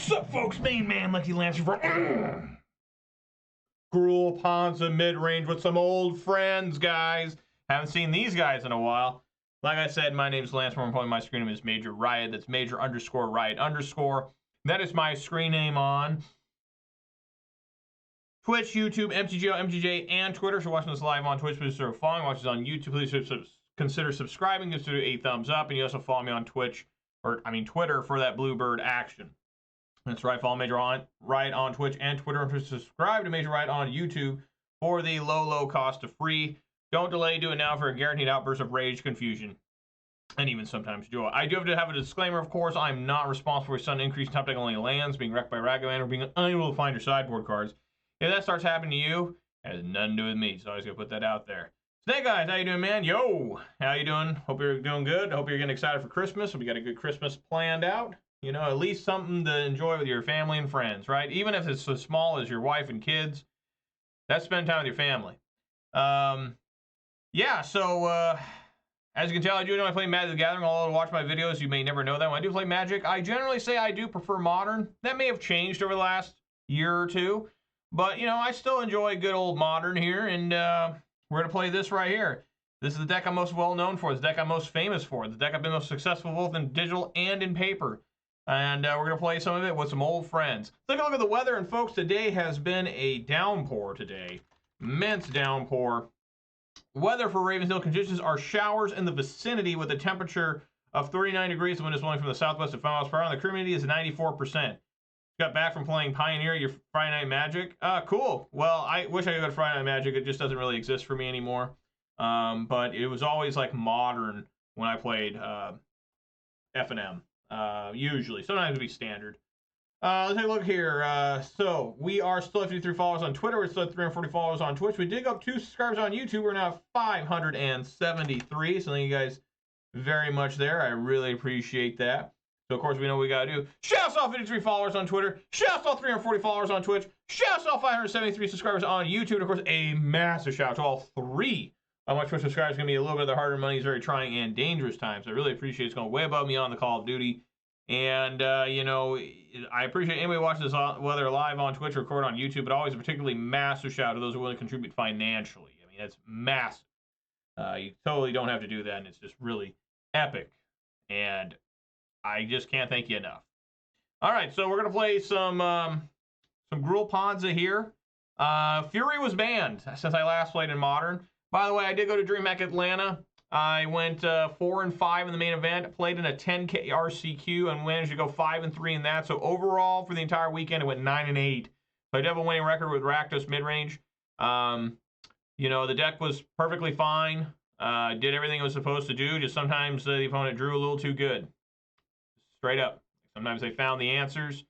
What's up, folks? Main man Lucky Lancer for Gruul Ponza Midrange with some old friends, guys. Haven't seen these guys in a while. Like I said, my name is Lance. I'm pulling my screen name is Major Riot. That's Major _ Riot _. That is my screen name on Twitch, YouTube, MTGO, MTJ, and Twitter. So watching this live on Twitch, please start following. Watch this on YouTube, please consider subscribing. Just do a thumbs up, and you also follow me on Twitch, Twitter for that Bluebird action. That's right, follow Major Riot on Twitch and Twitter, and subscribe to Major Riot on YouTube for the low cost of free. Don't delay, do it now for a guaranteed outburst of rage, confusion, and even sometimes joy. I do have to have a disclaimer, of course. I'm not responsible for sudden increase in top deck only lands, being wrecked by Ragavan, or being unable to find your sideboard cards. If that starts happening to you, it has nothing to do with me, so I always gotta put that out there. Snake Eyes, how you doing, man? Yo, how you doing? Hope you're doing good. Hope you're getting excited for Christmas. Hope you got a good Christmas planned out. You know, at least something to enjoy with your family and friends, right? Even if it's as small as your wife and kids, that's spend time with your family. Yeah, so as you can tell, I do know I play Magic the Gathering. Although to watch my videos, you may never know that. When I do play Magic, I generally say I do prefer Modern. That may have changed over the last year or two. But, you know, I still enjoy good old Modern here. And we're going to play this right here. This is the deck I'm most well known for. It's the deck I'm most famous for. The deck I've been most successful both in digital and in paper. And we're going to play some of it with some old friends. Let's take a look at the weather. And, folks, today has been a downpour today. Immense downpour. Weather for Ravenshill conditions are showers in the vicinity with a temperature of 39 degrees. The wind is blowing from the southwest at 5 miles per hour. And the humidity is 94%. Got back from playing Pioneer, your Friday Night Magic. Cool. Well, I wish I could go to Friday Night Magic. It just doesn't really exist for me anymore. But it was always like Modern when I played F&M. Usually. Sometimes it'd be standard. Let's take a look here. So we are still at 53 followers on Twitter. We're still at 340 followers on Twitch. We did go up 2 subscribers on YouTube. We're now 573. So thank you guys very much there. I really appreciate that. So of course we know what we gotta do. Shouts off 53 followers on Twitter. Shouts off 340 followers on Twitch. Shouts off 573 subscribers on YouTube. And of course a massive shout out to all 3 of my Twitch subscribers. It's gonna be a little bit of the harder money. It's very trying and dangerous times. I really appreciate it. It's going way above me on the Call of Duty. And, you know, I appreciate anybody watching this, whether live on Twitch or record on YouTube, but always a particularly massive shout out to those who are willing to contribute financially. I mean, that's massive. You totally don't have to do that, and it's just really epic. And I just can't thank you enough. All right, so we're going to play some Gruul Ponza here. Fury was banned since I last played in Modern. By the way, I did go to DreamHack Atlanta. I went 4-5 in the main event, played in a 10K RCQ, and managed to go 5-3 in that. So overall, for the entire weekend, it went 9-8. So I did have a winning record with Rakdos midrange. You know, the deck was perfectly fine. Did everything it was supposed to do. Just sometimes the opponent drew a little too good. Straight up. Sometimes they found the answers.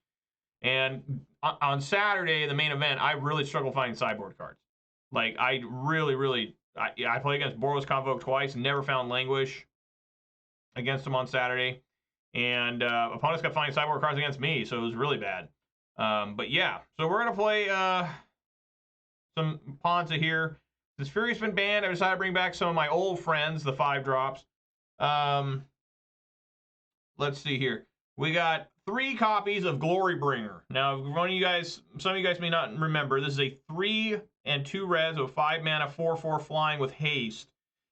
And on Saturday, the main event, I really struggled finding sideboard cards. Like, I really... I played against Boros Convoke twice, never found Languish against him on Saturday. And opponents kept finding sideboard cards against me, so it was really bad. But yeah, so we're going to play some Ponza here. Since Fury's been banned, I decided to bring back some of my old friends, the 5-drops. Let's see here. We got 3 copies of Glorybringer. Now, some of you guys may not remember, this is a 3 and 2 res of 5 mana, 4/4 flying with haste.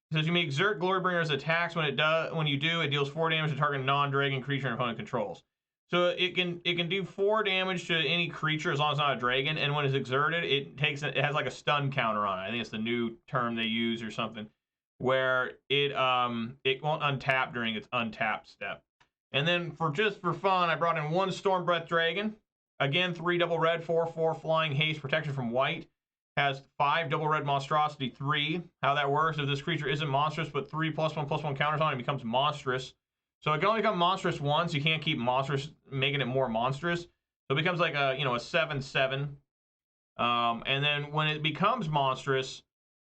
It says you may exert Glorybringer's attacks. When you do, it deals 4 damage to target non-dragon creature an opponent controls. So it can do 4 damage to any creature as long as it's not a dragon. And when it's exerted, it has like a stun counter on it. I think it's the new term they use or something, where it won't untap during its untap step. And then for fun, I brought in 1 Stormbreath Dragon. Again, 3 double red, 4/4 flying haste protection from white. Has 5 double red monstrosity 3. How that works, if this creature isn't monstrous, but 3+1/+1 counters on it, becomes monstrous. So it can only become monstrous once. You can't keep monstrous, making it more monstrous. So it becomes like a 7/7. And then when it becomes monstrous,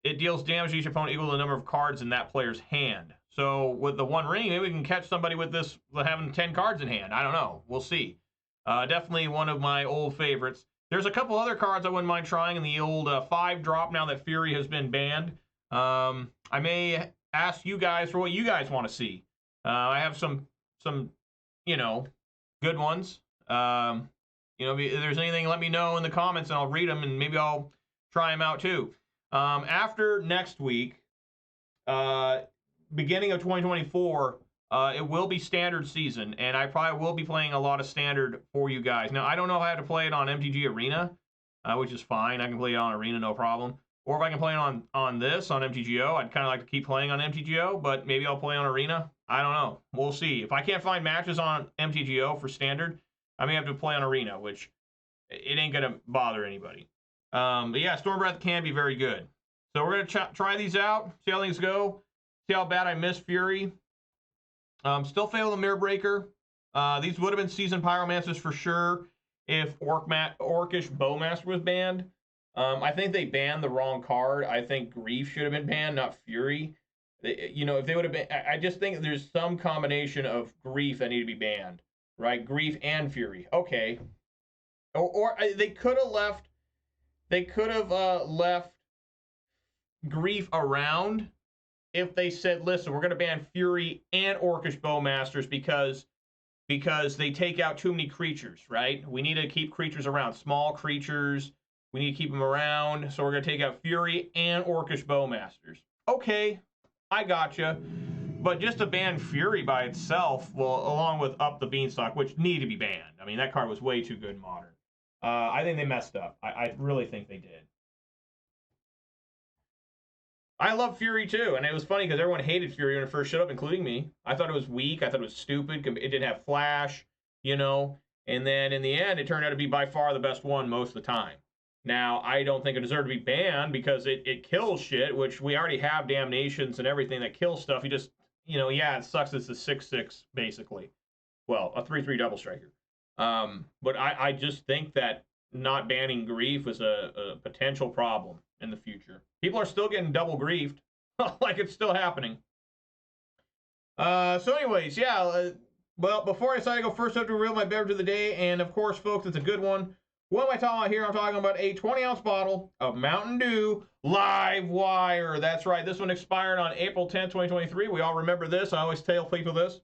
it deals damage to each opponent equal to the number of cards in that player's hand. So with the 1 ring, maybe we can catch somebody with this having 10 cards in hand. I don't know. We'll see. Definitely one of my old favorites. There's a couple other cards I wouldn't mind trying in the old 5-drop now that Fury has been banned. I may ask you guys for what you guys want to see. I have some good ones. You know, if there's anything, let me know in the comments and I'll read them and maybe I'll try them out too. After next week, beginning of 2024, it will be standard season, and I probably will be playing a lot of standard for you guys. Now, I don't know if I have to play it on MTG Arena, which is fine. I can play it on Arena, no problem. Or if I can play it on MTGO, I'd kind of like to keep playing on MTGO, but maybe I'll play on Arena. I don't know. We'll see. If I can't find matches on MTGO for standard, I may have to play on Arena, which it ain't going to bother anybody. But yeah, Stormbreath can be very good. So we're going to try these out, see how things go, see how bad I miss Fury. Still fail the Mirror Breaker. These would have been Seasoned Pyromancers for sure if Orcish Bowmaster was banned. I think they banned the wrong card. I think Grief should have been banned, not Fury. You know, if they would have been... I just think there's some combination of Grief that need to be banned, right? Grief and Fury. Okay. Or they could have left... They could have left Grief around if they said, listen, we're going to ban Fury and Orcish Bowmasters because they take out too many creatures, right? We need to keep creatures around. Small creatures... We need to keep them around, so we're going to take out Fury and Orcish Bowmasters. Okay, I gotcha. But just to ban Fury by itself, well, along with Up the Beanstalk, which need to be banned. I mean, that card was way too good in Modern. I think they messed up. I really think they did. I love Fury too, and it was funny because everyone hated Fury when it first showed up, including me. I thought it was weak. I thought it was stupid. It didn't have flash, you know. And then in the end, it turned out to be by far the best one most of the time. Now, I don't think it deserved to be banned because it kills shit, which we already have damnations and everything that kills stuff. You just, you know, yeah, it sucks. It's a 6/6, basically. Well, a 3/3 double striker. But I just think that not banning Grief was a potential problem in the future. People are still getting double griefed. Like it's still happening. So anyways, yeah. Well, before I decide to go first, I have to reveal my beverage of the day. And of course, folks, it's a good one. What am I talking about here? I'm talking about a 20-ounce bottle of Mountain Dew Live Wire. That's right. This one expired on April 10, 2023. We all remember this. I always tell people this.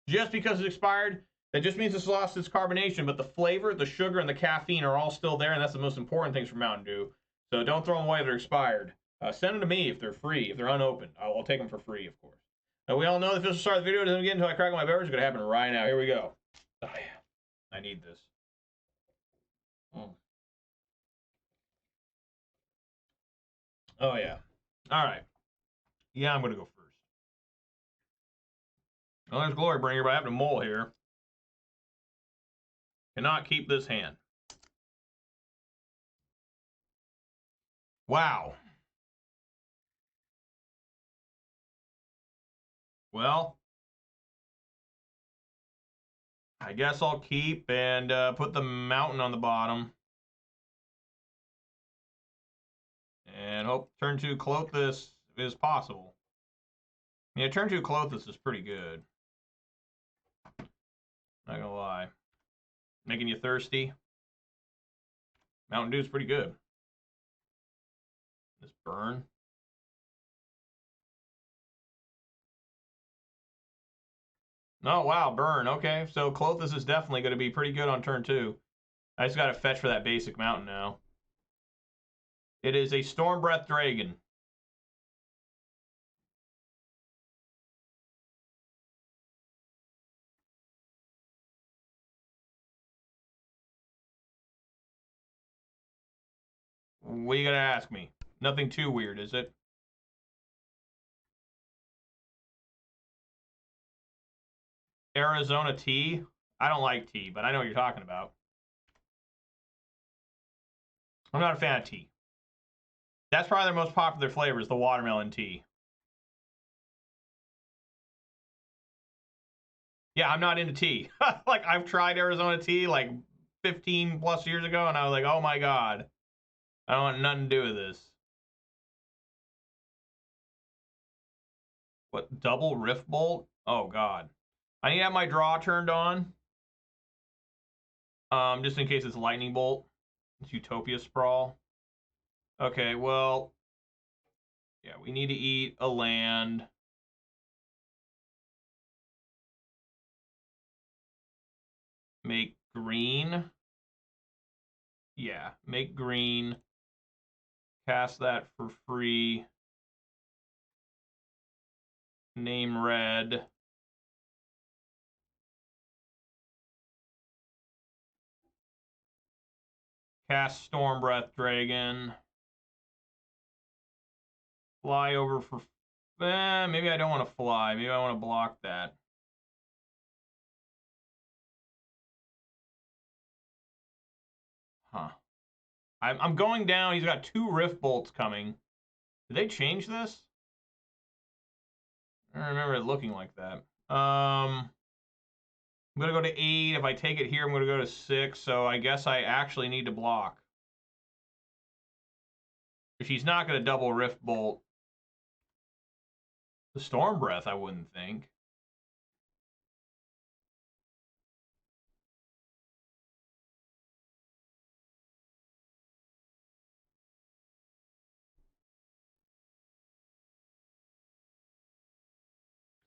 Just because it expired, that just means it's lost its carbonation, but the flavor, the sugar, and the caffeine are all still there, and that's the most important things for Mountain Dew. So don't throw them away if they're expired. Send them to me if they're free, if they're unopened. I'll take them for free, of course. Now, we all know the official start of the video doesn't get until I crack my beverage. It's going to happen right now. Here we go. Oh, yeah. I need this. Oh, yeah. All right. Yeah, I'm going to go first. Well, there's Glorybringer, but I have a mole here. Cannot keep this hand. Wow. Well, I guess I'll keep and put the mountain on the bottom. And hope turn 2 Klothys is possible. Yeah, turn 2 Klothys is pretty good. Not gonna lie. Making you thirsty. Mountain Dew's pretty good. This burn. Oh, wow, burn. Okay, so Klothys is definitely going to be pretty good on turn 2. I just got to fetch for that basic mountain now. It is a Stormbreath Dragon. What are you going to ask me? Nothing too weird, is it? Arizona tea? I don't like tea, but I know what you're talking about. I'm not a fan of tea. That's probably their most popular flavor is the watermelon tea. Yeah, I'm not into tea. Like, I've tried Arizona tea like 15 plus years ago, and I was like, oh my god. I don't want nothing to do with this. What, double Rift Bolt? Oh god. I need to have my draw turned on. Just in case it's Lightning Bolt. It's Utopia Sprawl. Okay, well, yeah, we need to eat a land. Make green. Yeah, make green. Cast that for free. Name red. Cast Stormbreath Dragon. Fly over for... maybe I don't want to fly. Maybe I want to block that. Huh. I'm going down. He's got 2 Rift Bolts coming. Did they change this? I don't remember it looking like that. I'm going to go to 8. If I take it here, I'm going to go to 6. So I guess I actually need to block. If he's not going to double Rift Bolt the Storm Breath, I wouldn't think.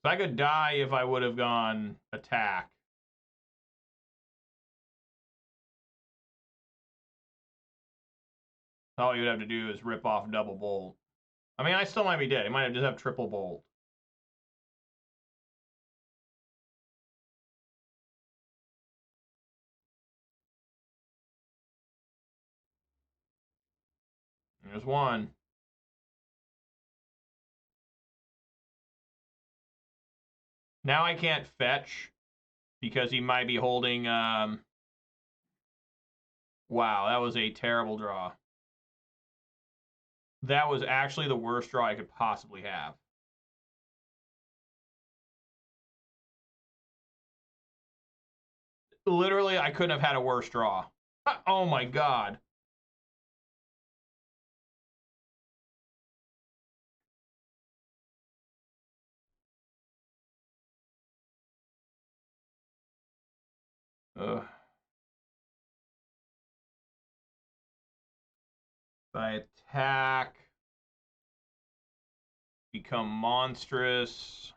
I could die if I would have gone attack. All you would have to do is rip off double bolt. I mean, I still might be dead. He might have just have triple bolt. There's one. Now I can't fetch because he might be holding... Wow, that was a terrible draw. That was actually the worst draw I could possibly have. Literally, I couldn't have had a worse draw. Oh my god. Ugh. If I attack, become monstrous.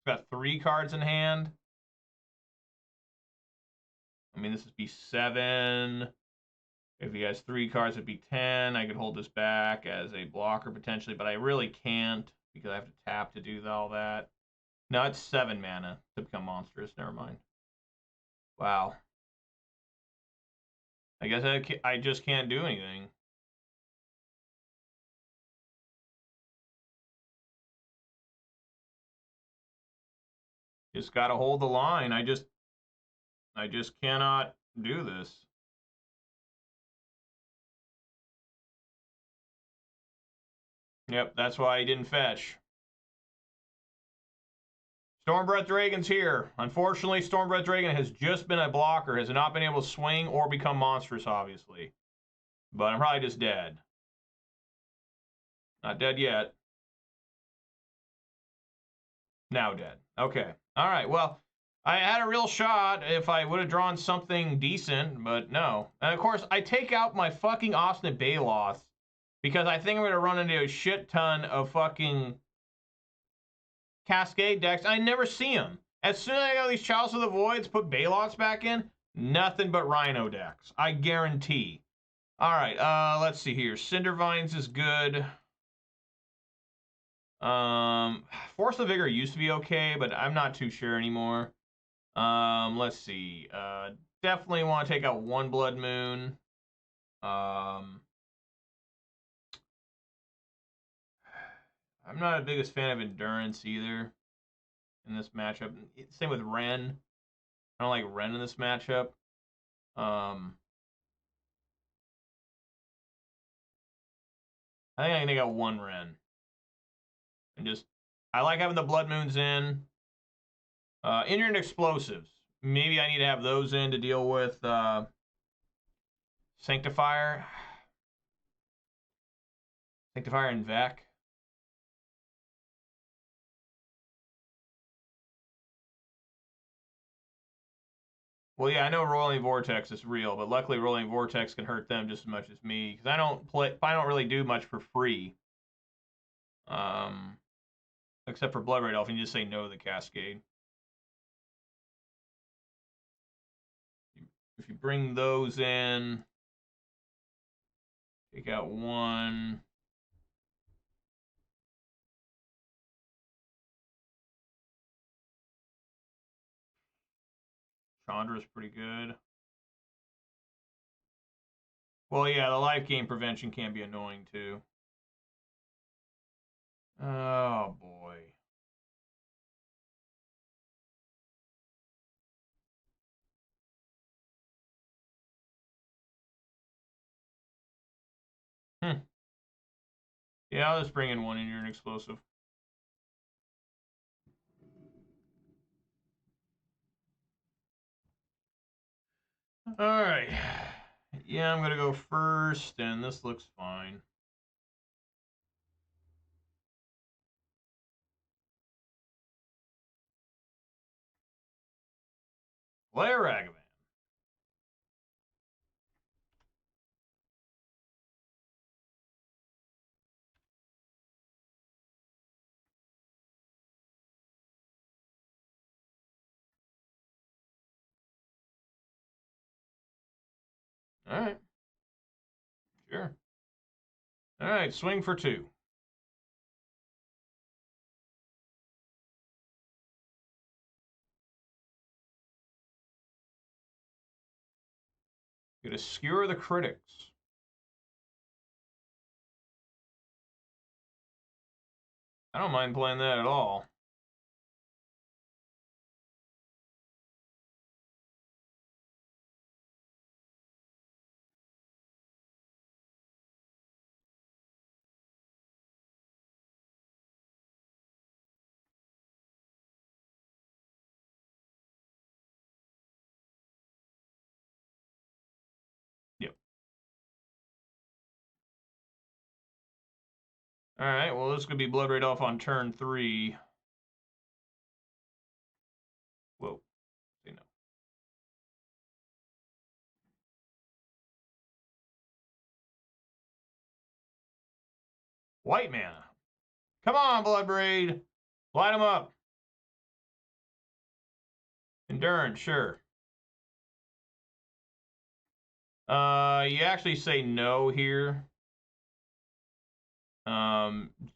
Got 3 cards in hand. I mean, this would be 7. If he has 3 cards, it'd be 10. I could hold this back as a blocker potentially, but I really can't because I have to tap to do all that. No, it's 7 mana to become monstrous. Never mind. Wow. I guess I just can't do anything. Just gotta hold the line. I just cannot do this. Yep, that's why he didn't fetch. Stormbreath Dragon's here. Unfortunately, Stormbreath Dragon has just been a blocker, has not been able to swing or become monstrous, obviously. But I'm probably just dead. Not dead yet. Now dead. Okay. All right, well, I had a real shot if I would have drawn something decent, but no. And of course, I take out my fucking Obstinate Baloth because I think I'm going to run into a shit ton of fucking Cascade decks. I never see them. As soon as I got these Chalice of the Voids, put Baloths back in, nothing but Rhino decks. I guarantee. All right, let's see here. Cindervines is good. Force of Vigor used to be okay, but I'm not too sure anymore. Let's see. Definitely want to take out one Blood Moon. I'm not the biggest fan of Endurance either in this matchup. Same with Wrenn. I don't like Wrenn in this matchup. I think I can take out one Wrenn. And just, I like having the Blood Moons in. Ignorant Explosives. Maybe I need to have those in to deal with Sanctifier. Sanctifier and Vec. Well, yeah, I know Rolling Vortex is real, but luckily Rolling Vortex can hurt them just as much as me because I don't really do much for free. Except for Bloodbraid Elf, and you just say no to the Cascade. If you bring those in, Take out one. Chandra's pretty good. Well, yeah, the life gain prevention can be annoying too. Oh boy. Yeah, I'll just bring in one in here, an explosive. Alright. Yeah, I'm gonna go first, and this looks fine. Play a Ragavan. Alright. Sure. Alright, swing for 2. Gonna skewer the critics. I don't mind playing that at all. Yep. Alright, well, this is gonna be Bloodbraid Elf on turn 3. Whoa. Say no. White mana. Come on, Bloodbraid. Light them up. Endurance, sure. You actually say no here.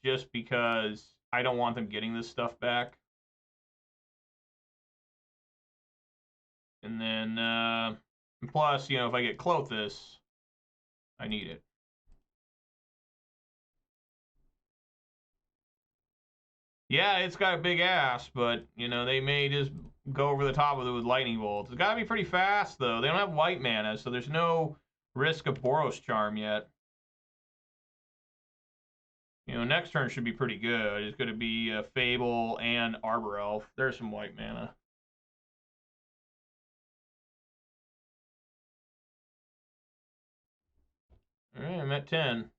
Just because I don't want them getting this stuff back. And then, plus, you know, if I get Klothys, I need it. Yeah, it's got a big ass, but, you know, they may just go over the top of it with lightning bolts. It's got to be pretty fast, though. They don't have white mana, so there's no risk of Boros Charm yet. You know, next turn should be pretty good. It's going to be Fable and Arbor Elf. There's some white mana. All right, I'm at 10.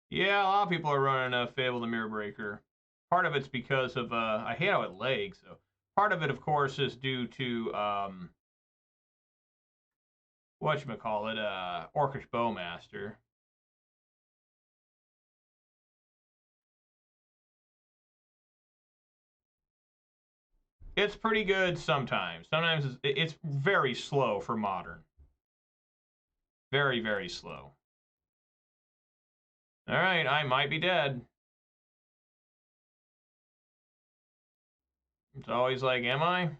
Yeah, a lot of people are running Fable the Mirror Breaker. Part of it's because of, I hate how it lags, so. Part of it, of course, is due to, whatchamacallit, Orcish Bowmaster. It's pretty good sometimes. Sometimes it's very slow for Modern. Very, very slow. Alright, I might be dead. It's always like, am I?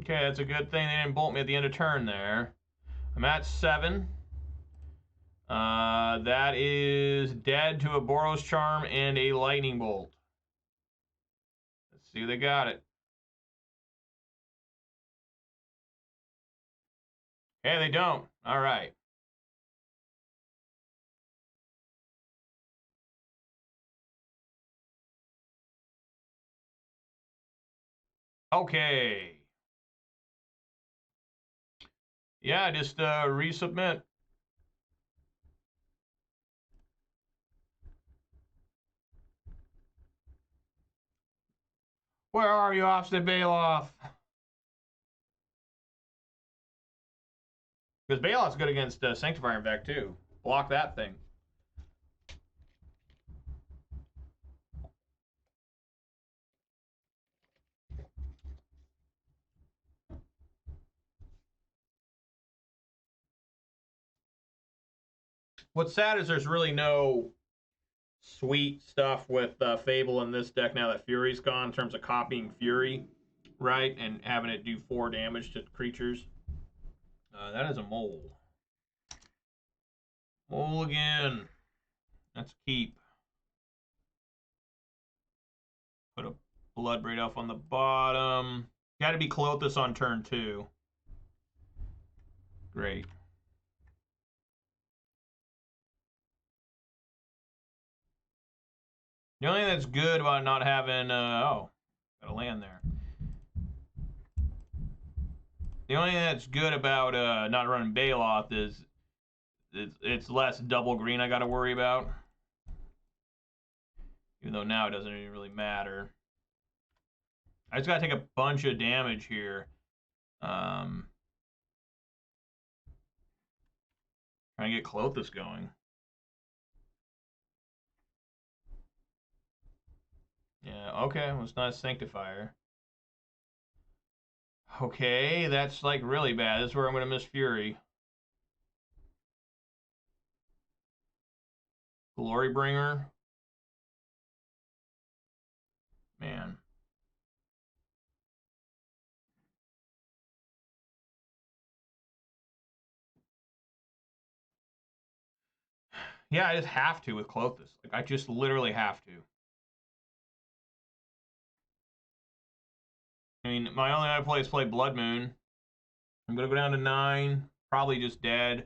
Okay, that's a good thing they didn't bolt me at the end of turn there. I'm at 7. That is dead to a Boros Charm and a Lightning Bolt. Let's see if they got it. Hey, they don't. All right. Okay. Yeah, just resubmit. Where are you, Ofsted Bailoff? Because Bailout's good against Sanctifier, in fact, too. Block that thing. What's sad is there's really no sweet stuff with Fable in this deck now that Fury's gone in terms of copying Fury, right? And having it do 4 damage to creatures. That is a mole. Mole again. Let's keep. Put a Bloodbraid Elf on the bottom. Got to be Klothys on turn 2. Great. The only thing that's good about not having... oh, got a land there. The only thing that's good about not running Bailout is it's less double green I got to worry about. Even though now it doesn't even really matter. I just got to take a bunch of damage here. Trying to get Klothys going. Yeah, okay, well, it's not a Sanctifier. Okay, that's like really bad. This is where I'm going to miss Fury. Glorybringer. Man. Yeah, I just have to with Klothys. Like, I just literally have to. I mean, my only other play is play Blood Moon. I'm going to go down to 9. Probably just dead.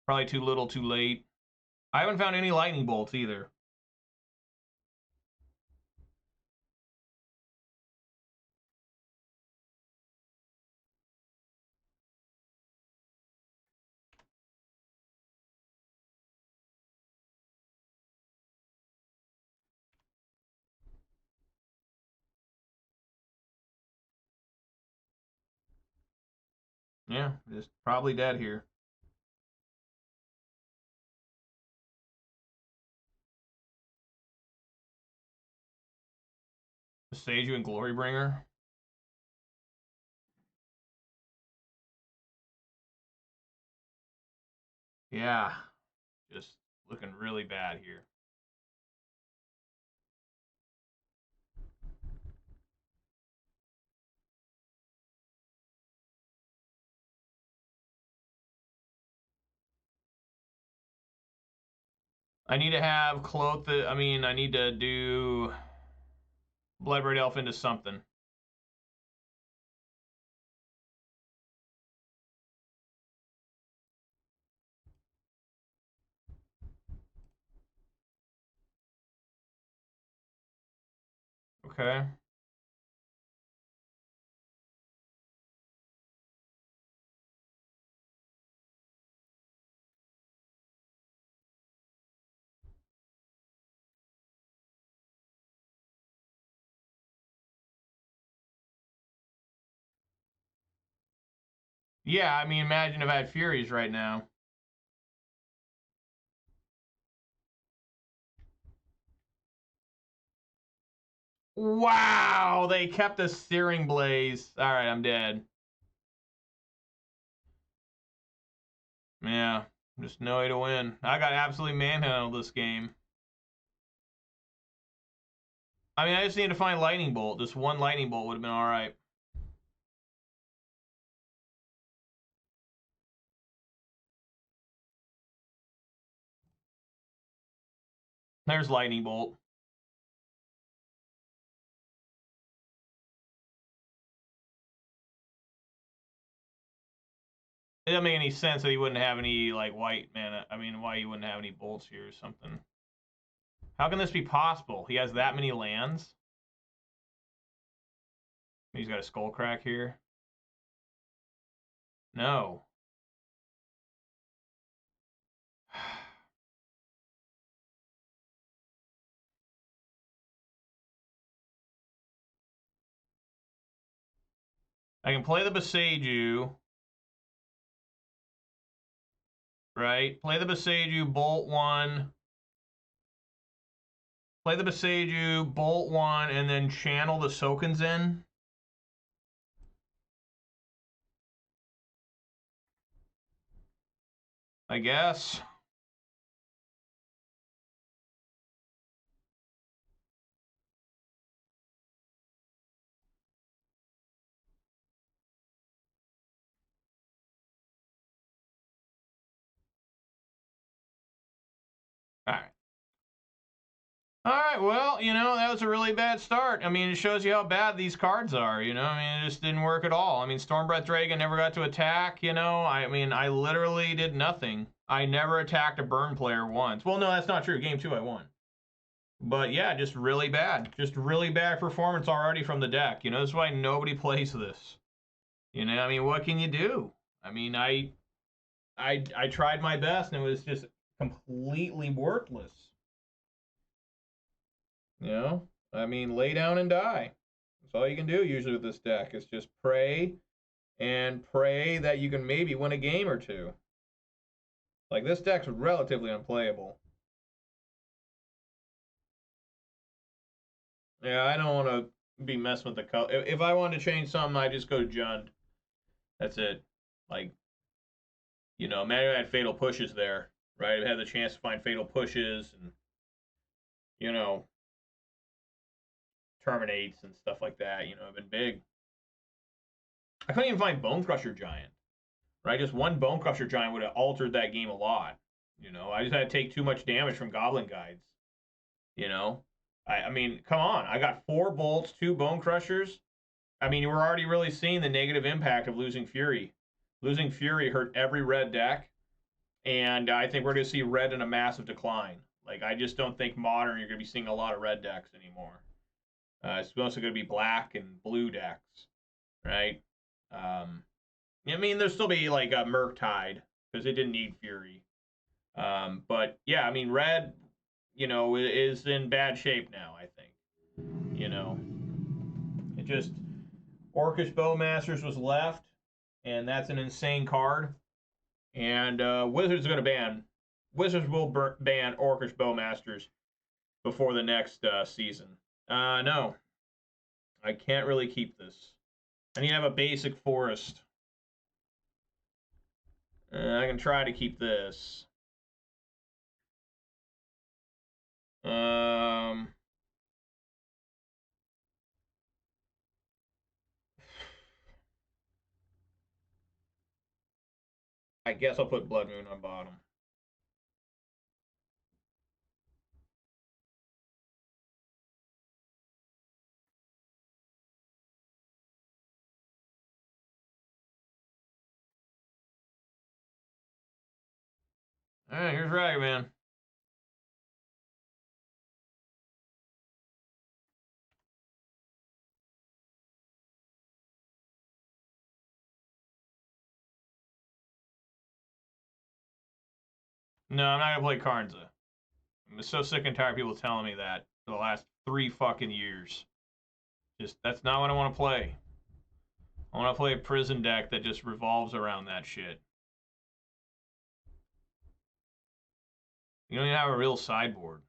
Probably too little, too late. I haven't found any lightning bolts either. Yeah, just probably dead here. Boseiju and Glorybringer. Yeah, just looking really bad here. I need to have Klothys. I mean, I need to do Bloodbraid Elf into something. Okay. Yeah, I mean, imagine if I had Furies right now. Wow, they kept the Searing Blaze. All right, I'm dead. Yeah, just no way to win. I got absolutely manhandled this game. I mean, I just need to find Lightning Bolt. Just one Lightning Bolt would have been all right. There's Lightning Bolt. It doesn't make any sense that he wouldn't have any, like, white mana. I mean, why he wouldn't have any bolts here or something. How can this be possible? He has that many lands? He's got a Skullcrack here. No. I can play the Boseiju. right? Play the Boseiju, bolt 1. Play the Boseiju, bolt 1, and then channel the Sokenzan. I guess. All right. All right, well, you know, that was a really bad start. I mean, it shows you how bad these cards are, you know? I mean, it just didn't work at all. I mean, Stormbreath Dragon never got to attack, you know? I mean, I literally did nothing. I never attacked a burn player once. Well, no, that's not true. Game 2, I won. But yeah, just really bad. Just really bad performance already from the deck. You know, that's why nobody plays this. You know, I mean, what can you do? I mean, I tried my best, and it was just completely worthless. You know, I mean, lay down and die. That's all you can do usually with this deck. Is just pray and pray that you can maybe win a game or two. Like, this deck's relatively unplayable. Yeah, I don't want to be messing with the color. If I wanted to change something, I just go to Jund. That's it. Like, you know, maybe I had fatal pushes there, right? I had the chance to find fatal pushes and, you know, terminates and stuff like that. You know, have been big. I couldn't even find Bonecrusher Giant, right? Just one Bonecrusher Giant would have altered that game a lot. You know, I just had to take too much damage from Goblin Guides. You know, I mean, come on. I got 4 bolts, 2 Bonecrushers. I mean, we're already really seeing the negative impact of losing Fury. Losing Fury hurt every red deck, and I think we're going to see red in a massive decline. Like, I just don't think Modern you're going to be seeing a lot of red decks anymore. It's mostly going to be black and blue decks, right? I mean, there'll still be like a Murktide because it didn't need Fury. But yeah, I mean, red, you know, is in bad shape now, I think. You know, it just, Orcish Bowmasters was left, and that's an insane card. And Wizards are going to ban. Wizards will ban Orcish Bowmasters before the next season. No. I can't really keep this. I need to have a basic forest. I can try to keep this. I guess I'll put Blood Moon on bottom. Alright, here's Ragavan. No, I'm not gonna play Karnza. I'm so sick and tired of people telling me that for the last 3 fucking years. Just, that's not what I want to play. I want to play a prison deck that just revolves around that shit. You don't even have a real sideboard.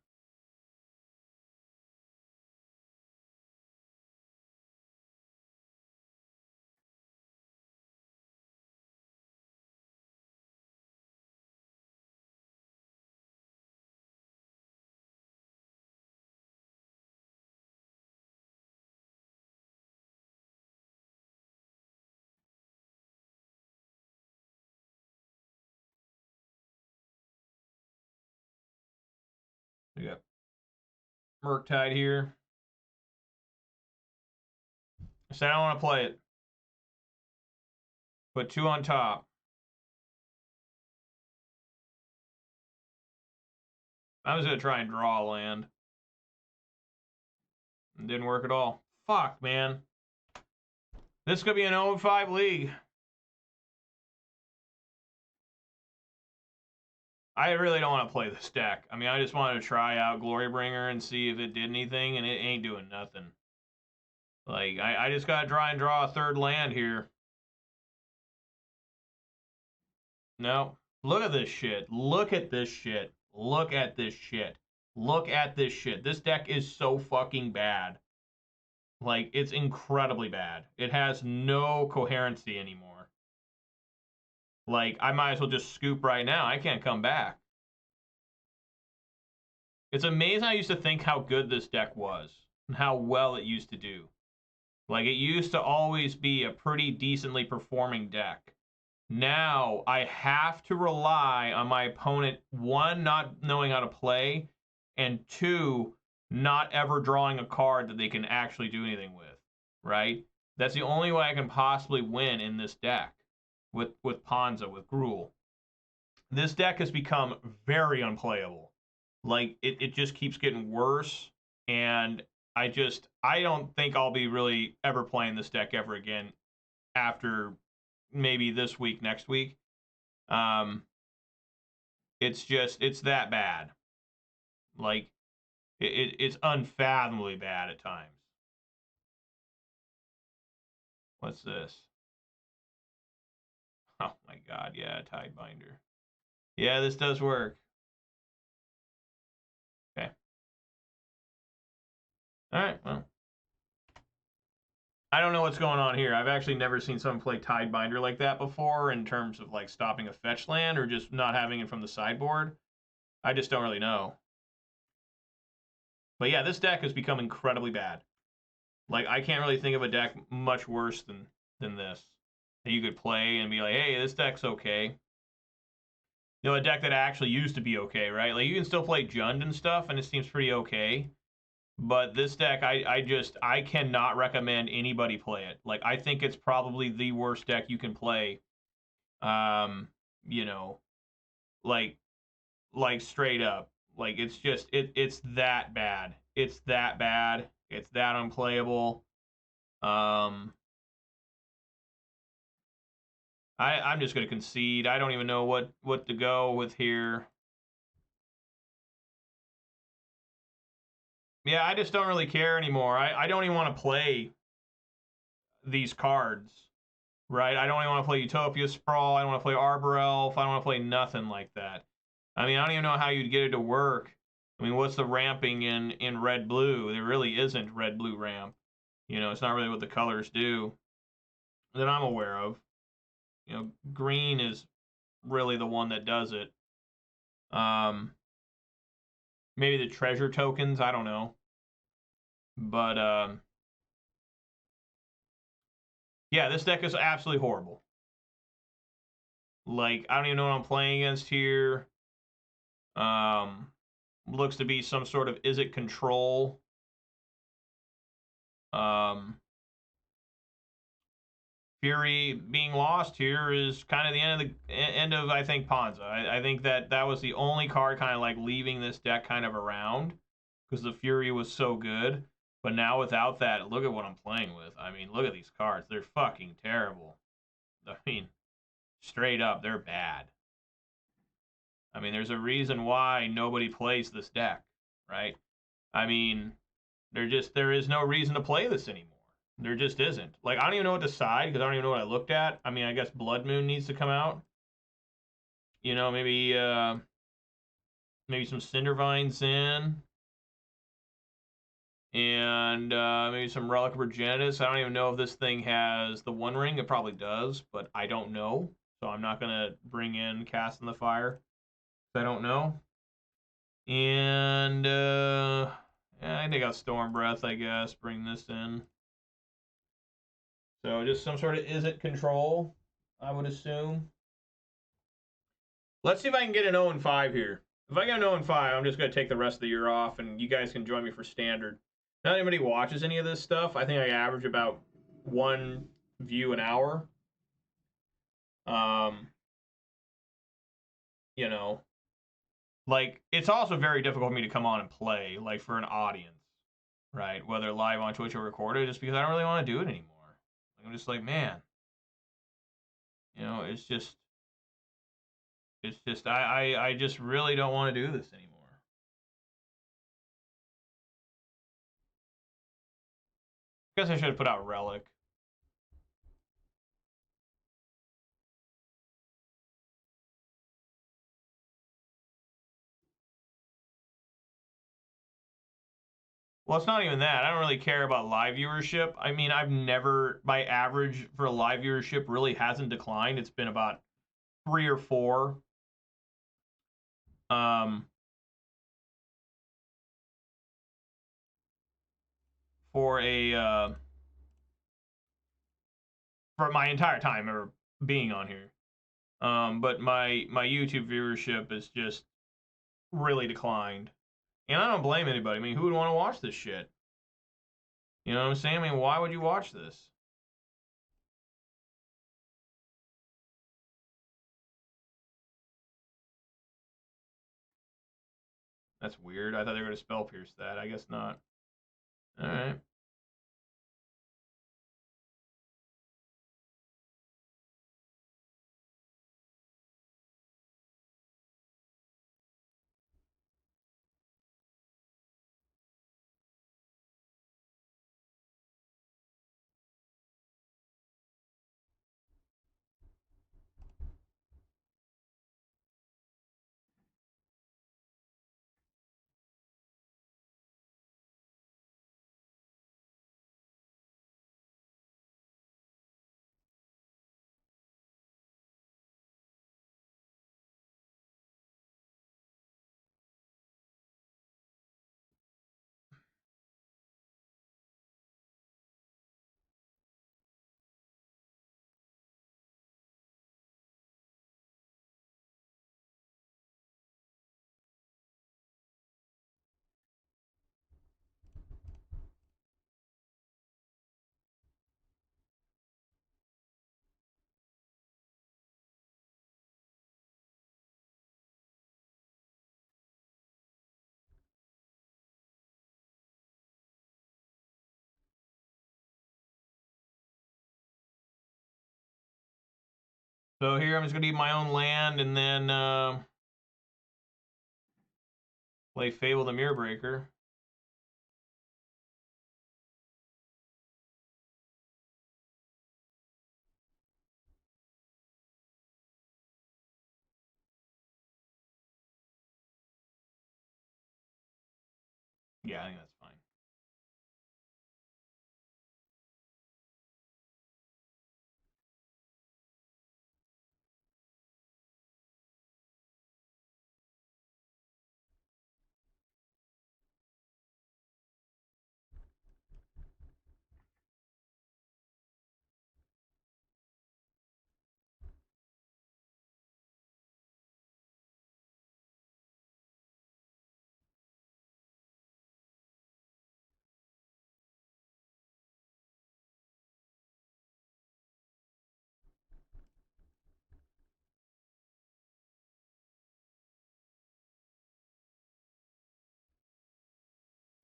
We got Murktide here. I said I don't want to play it. Put 2 on top. I was gonna try and draw a land. It didn't work at all. Fuck, man. This could be an 0-5 league. I really don't want to play this deck. I mean, I just wanted to try out Glorybringer and see if it did anything, and it ain't doing nothing. Like, I just gotta try and draw a 3rd land here. No, Look at this shit. Look at this shit. Look at this shit. Look at this shit. This deck is so fucking bad. Like, it's incredibly bad. It has no coherency anymore. Like, I might as well just scoop right now. I can't come back. It's amazing I used to think how good this deck was and how well it used to do. Like, it used to always be a pretty decently performing deck. Now, I have to rely on my opponent, one, not knowing how to play, and two, not ever drawing a card that they can actually do anything with, right? That's the only way I can possibly win in this deck with Ponza, with Gruul. This deck has become very unplayable. Like, it just keeps getting worse, and I don't think I'll be really ever playing this deck ever again after maybe this week, next week. It's that bad. Like, it's unfathomably bad at times. What's this? Oh my god, yeah, Tidebinder. Yeah, this does work. Okay. Alright, well. I don't know what's going on here. I've actually never seen someone play Tidebinder like that before in terms of like stopping a fetch land or just not having it from the sideboard. I just don't really know. But yeah, this deck has become incredibly bad. Like, I can't really think of a deck much worse than this that you could play and be like, hey, this deck's okay. You know, a deck that actually used to be okay, right? Like, you can still play Jund and stuff, and it seems pretty okay. But this deck, I cannot recommend anybody play it. Like, I think it's probably the worst deck you can play. You know, like straight up. Like, it's just, it's that bad. It's that bad. It's that unplayable. I'm just going to concede. I don't even know what to go with here. Yeah, I just don't really care anymore. I don't even want to play these cards, right? I don't even want to play Utopia Sprawl. I don't want to play Arbor Elf. I don't want to play nothing like that. I mean, I don't even know how you'd get it to work. I mean, what's the ramping in red-blue? There really isn't red-blue ramp. You know, it's not really what the colors do that I'm aware of. You know, green is really the one that does it. Maybe the treasure tokens, I don't know. But, yeah, this deck is absolutely horrible. Like, I don't even know what I'm playing against here. Looks to be some sort of Izzet control. Fury being lost here is kind of the end of I think Ponza. I think that was the only card kind of like leaving this deck kind of around because the Fury was so good. But now without that, look at what I'm playing with. I mean, look at these cards. They're fucking terrible. I mean, straight up, they're bad. I mean, there's a reason why nobody plays this deck, right? I mean, there is no reason to play this anymore. There just isn't. Like, I don't even know what to side because I don't even know what I looked at. I mean, I guess Blood Moon needs to come out. You know, maybe some Cindervines in. And maybe some Relic of Progenitus. I don't even know if this thing has the One Ring. It probably does, but I don't know. So I'm not going to bring in Cast in the Fire. I don't know. And yeah, I think I'll Stormbreath, I guess. Bring this in. So just some sort of Izzet control, I would assume. Let's see if I can get an 0-5 here. If I get an 0-5, I'm just going to take the rest of the year off, and you guys can join me for Standard. Not anybody watches any of this stuff. I think I average about 1 view an hour. You know, like, it's also very difficult for me to come on and play, like, for an audience, right? Whether live on Twitch or recorded, just because I don't really want to do it anymore. I'm just like, man, you know, it's just I just really don't want to do this anymore. I guess I should have put out Relic. Well, it's not even that. I don't really care about live viewership. I mean, I've never, my average for live viewership really hasn't declined. It's been about 3 or 4. For a for my entire time ever being on here. But my YouTube viewership has just really declined. And I don't blame anybody. I mean, who would want to watch this shit? You know what I'm saying? I mean, why would you watch this? That's weird. I thought they were going to spell pierce that. I guess not. All right. So here I'm just going to eat my own land and then play Fable the Mirror Breaker. Yeah, I think that's fine.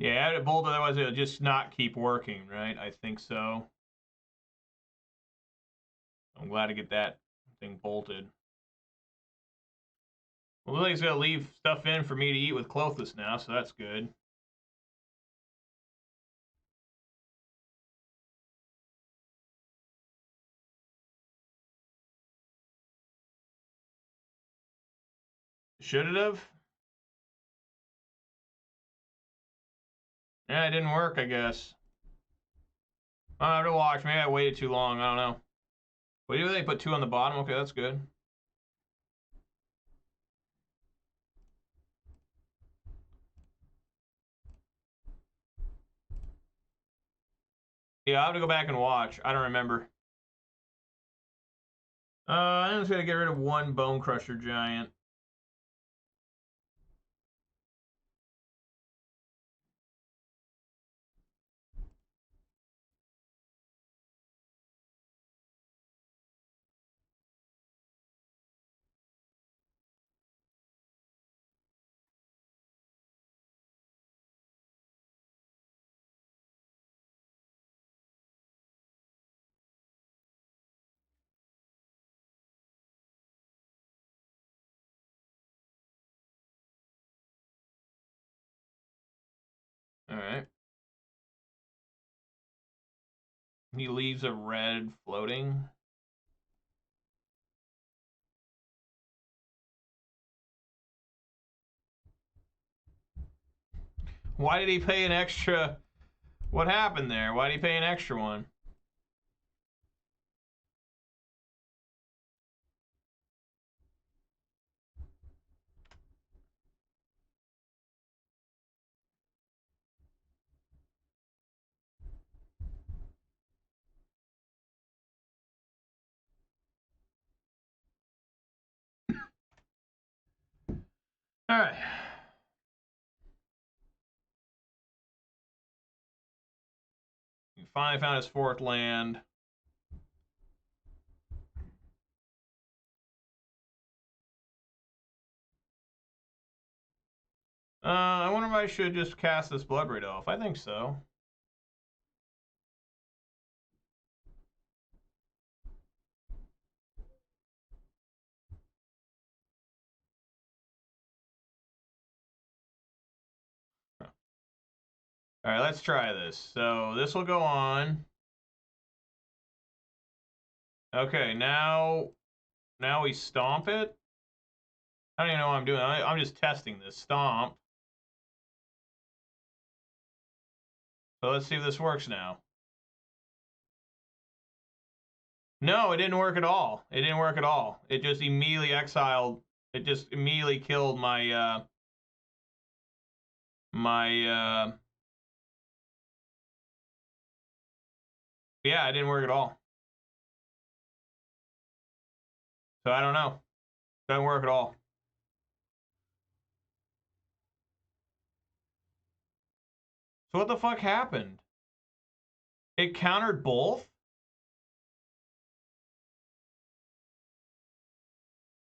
Yeah, add it bold, otherwise it'll just not keep working, right? I think so. I'm glad to get that thing bolted. Well, looks like he's going to leave stuff in for me to eat with Klothys now, so that's good. Should it have? Yeah, it didn't work, I guess. I'll have to watch. Maybe I waited too long. I don't know. Wait, do they put 2 on the bottom? Okay, that's good. Yeah, I'll have to go back and watch. I don't remember. I'm just going to get rid of 1 Bonecrusher Giant. All right. He leaves a red floating. Why did he pay an extra? What happened there? Why did he pay an extra one? All right. He finally found his fourth land. I wonder if I should just cast this Bloodbraid Elf. I think so. All right, let's try this. So this will go on. Okay, now we stomp it. I don't even know what I'm doing. I'm just testing this. Stomp. So let's see if this works now. No, it didn't work at all. It didn't work at all. It just immediately exiled. It just immediately killed my yeah, it didn't work at all. So I don't know. Doesn't work at all. So what the fuck happened? It countered both?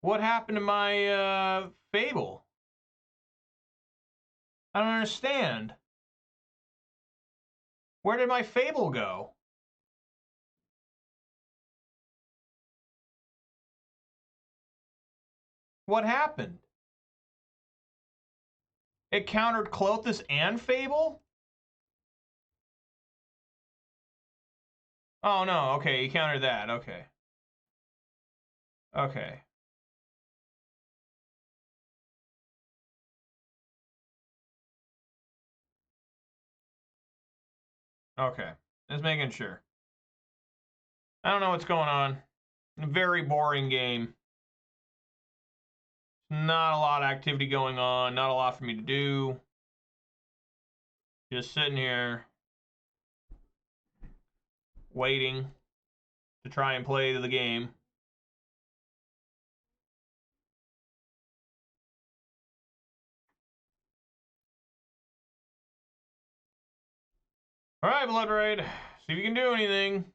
What happened to my Fable? I don't understand. Where did my Fable go? What happened? It countered Klothys and Fable? Oh no, okay, he countered that, okay. Okay. Okay. Just making sure. I don't know what's going on. Very boring game. Not a lot of activity going on. Not a lot for me to do. Just sitting here waiting to try and play the game. All right, Bloodbraid. See if you can do anything.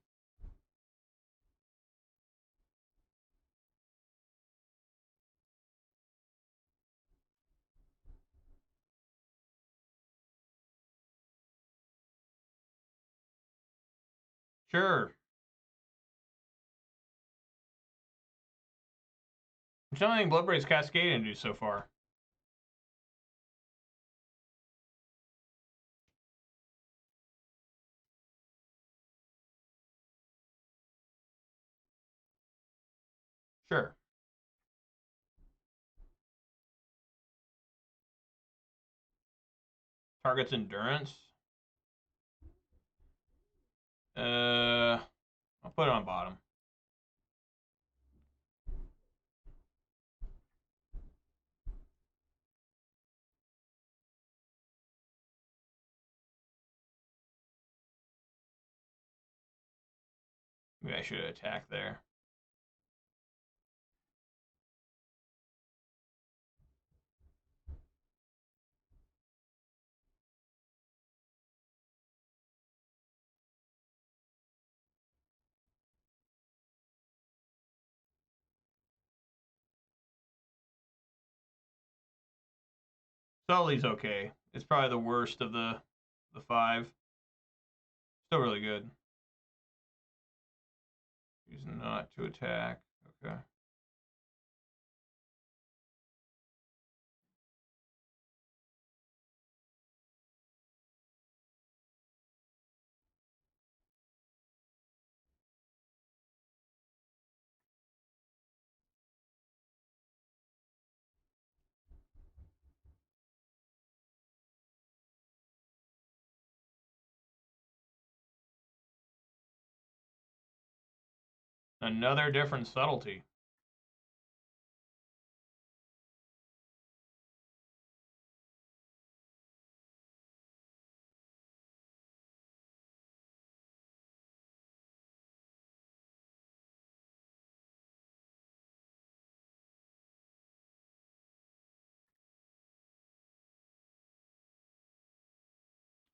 Sure. There's nothing Bloodbraid's Cascade can do so far. Sure. Target's endurance. I'll put it on bottom. Maybe I should attack there. Sully's okay. It's probably the worst of the five. Still really good. He's not to attack. Okay. Another different subtlety.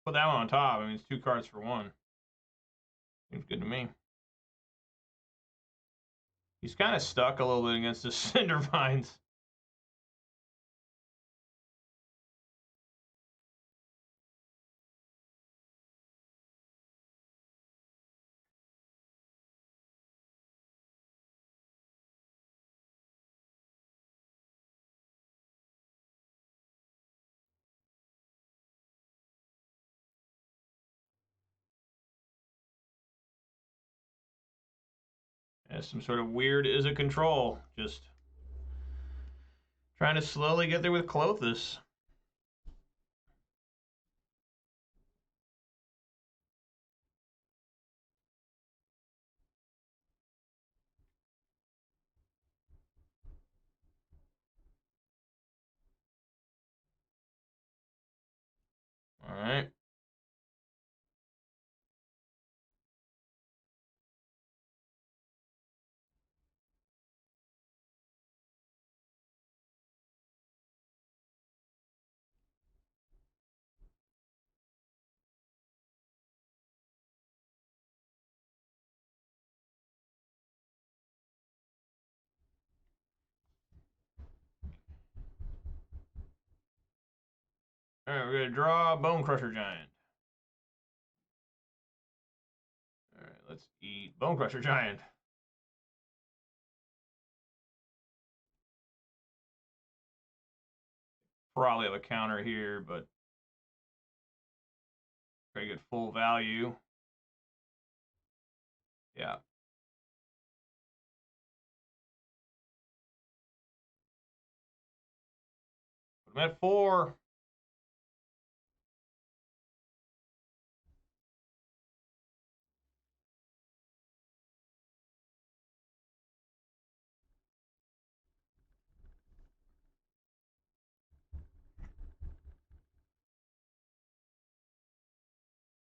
Put that one on top. I mean, it's 2 cards for 1. Seems good to me. He's kind of stuck a little bit against the Cindervines. Has some sort of weird Izzet control. Just trying to slowly get there with Klothys. All right. All right, we're going to draw Bonecrusher Giant. All right, let's eat Bonecrusher Giant. Probably have a counter here, but try to get full value. Yeah. Put him at 4.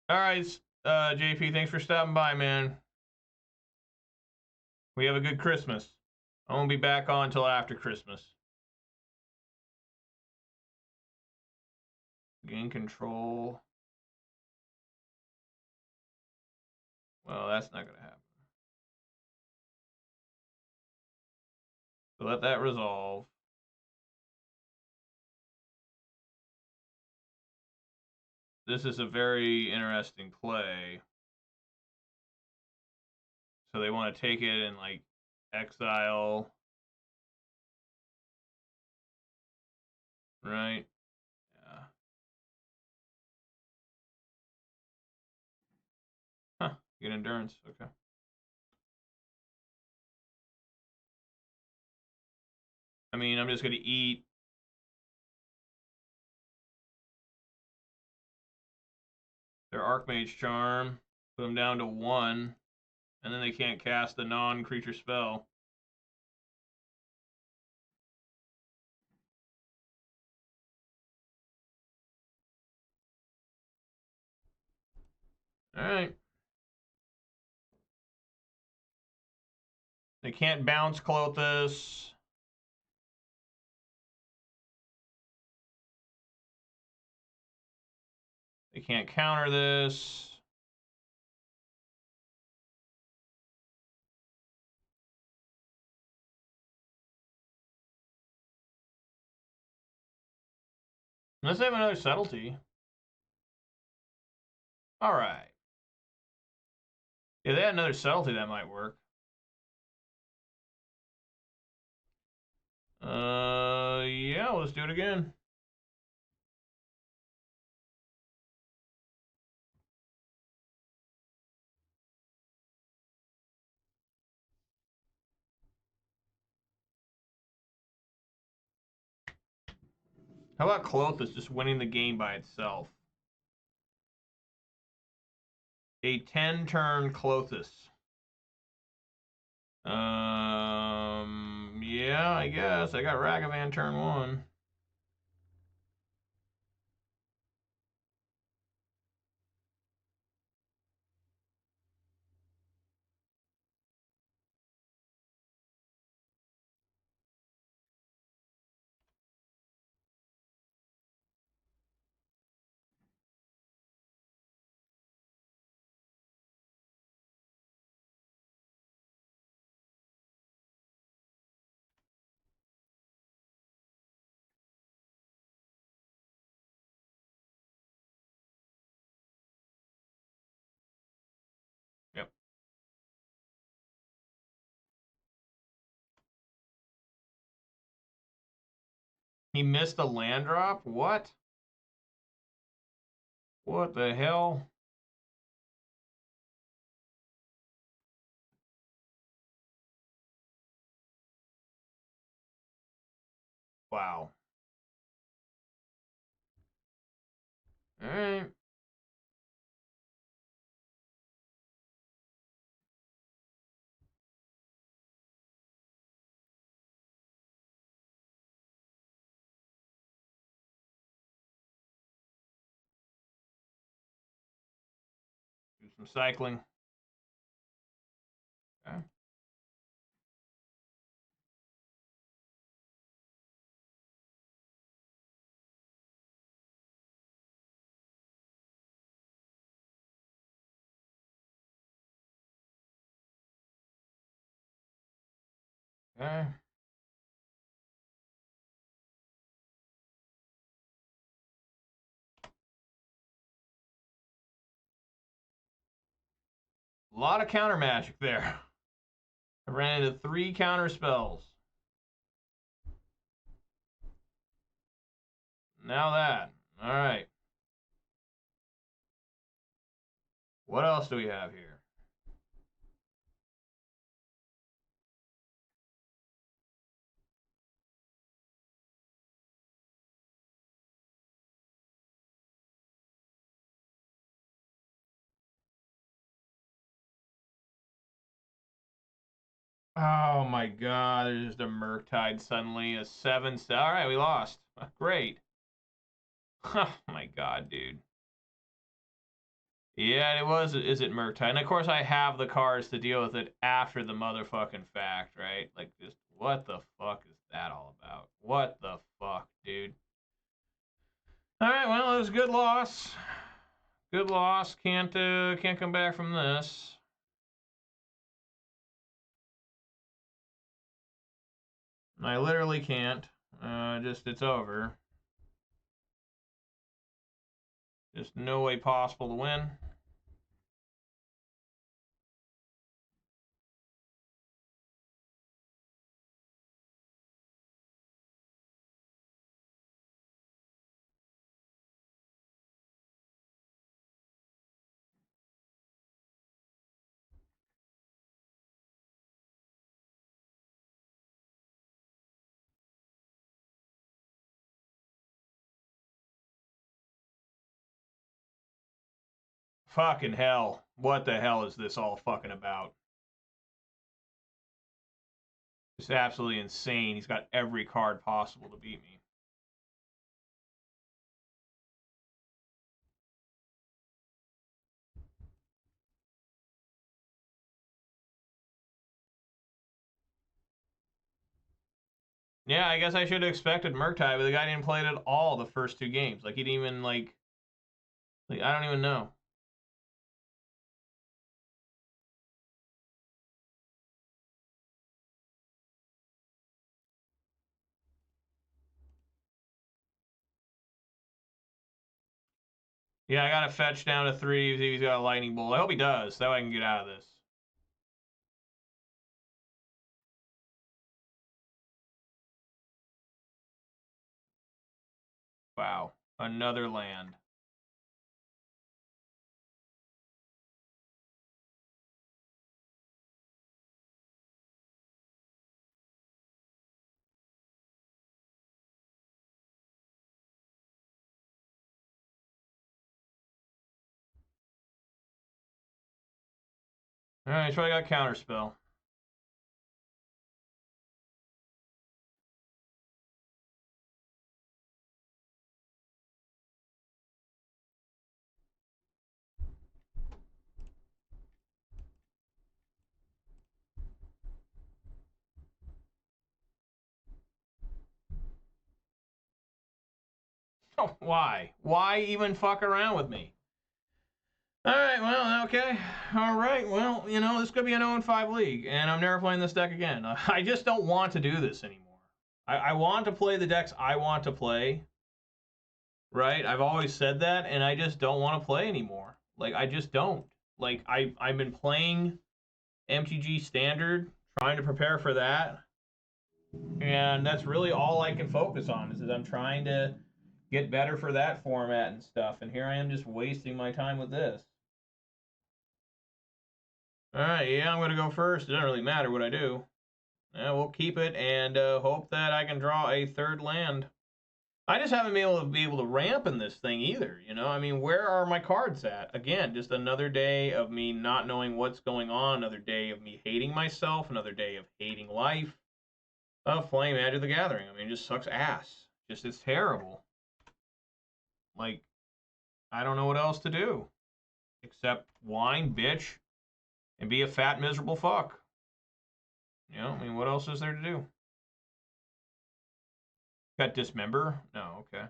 All right, JP, thanks for stopping by, man. We have a good Christmas. I won't be back on until after Christmas. Gain control. Well, that's not going to happen. So let that resolve. This is a very interesting play. So they want to take it and like exile. Right? Yeah. Huh. Get endurance. Okay. I mean, I'm just going to eat. Their Archmage Charm. Put them down to 1. And then they can't cast a non-creature spell. All right. They can't bounce Klothys. They can't counter this. Unless they have another subtlety. All right. Yeah, they had another subtlety that might work. Yeah, let's do it again. How about Klothys just winning the game by itself? A 10-turn Klothys. Yeah, I guess. I got Ragavan turn 1. Yep. He missed a land drop? What? What the hell? Wow. Alright. Do some cycling. Okay. Okay. A lot of counter magic there. I ran into 3 counter spells. Now that. Alright. What else do we have here? Oh my god, there's just a Murktide suddenly. A 7. Alright, we lost. Great. Oh my god, dude. Yeah, it was Izzet Murktide. And of course I have the cards to deal with it after the motherfucking fact, right? Like, just what the fuck is that all about? What the fuck, dude? Alright, well, it was a good loss. Good loss. Can't come back from this. I literally can't. Just, it's over. Just no way possible to win. Fucking hell. What the hell is this all fucking about? It's absolutely insane. He's got every card possible to beat me. Yeah, I guess I should have expected Murktide, but the guy didn't play it at all the first 2 games. Like, he didn't even, like I don't even know. Yeah, I got to fetch down to 3 if he's got a lightning bolt. I hope he does. That way I can get out of this. Wow. Another land. Alright, so I got Counterspell. Why? Why even fuck around with me? Alright, well, okay. Alright, well, you know, this could be an 0-5 league, and I'm never playing this deck again. I just don't want to do this anymore. I want to play the decks I want to play, right? I've always said that, and I just don't want to play anymore. Like, I just don't. Like, I've been playing MTG Standard, trying to prepare for that, and that's really all I can focus on, is that I'm trying to get better for that format and stuff, and here I am just wasting my time with this. Alright, yeah, I'm going to go first. It doesn't really matter what I do. Yeah, we'll keep it and hope that I can draw a third land. I just haven't been able to ramp in this thing either, you know? I mean, where are my cards at? Again, just another day of me not knowing what's going on, another day of me hating myself, another day of hating life, of playing Magic the Gathering. I mean, it just sucks ass. Just, it's terrible. Like, I don't know what else to do. Except whine, bitch, and be a fat, miserable fuck. You know, I mean, what else is there to do? Got Dismember? No, okay.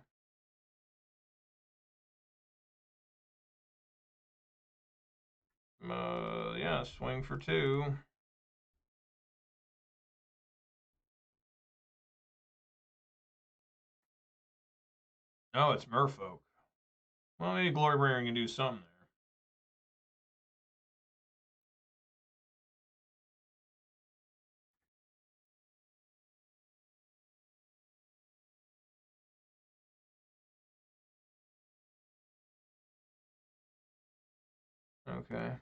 Yeah, swing for 2. Oh, it's Merfolk. Well, maybe Glorybringer can do something there. Okay.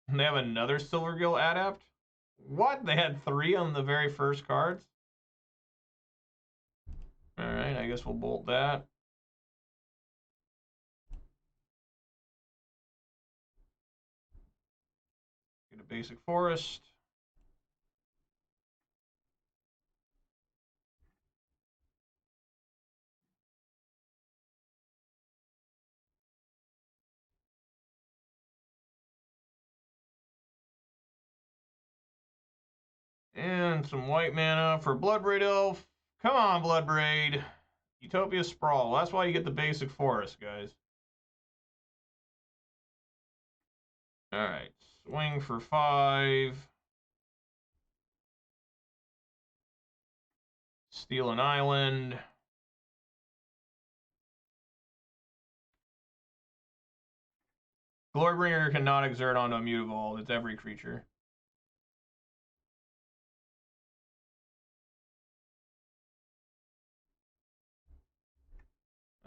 And they have another Silvergill Adept? What? They had 3 on the very first cards? Alright, I guess we'll bolt that. Get a basic forest. And some white mana for Bloodbraid Elf. Come on, Bloodbraid. Utopia Sprawl. That's why you get the basic forest, guys. Alright, swing for 5. Steal an island. Glorybringer cannot exert onto a mutable. It's every creature.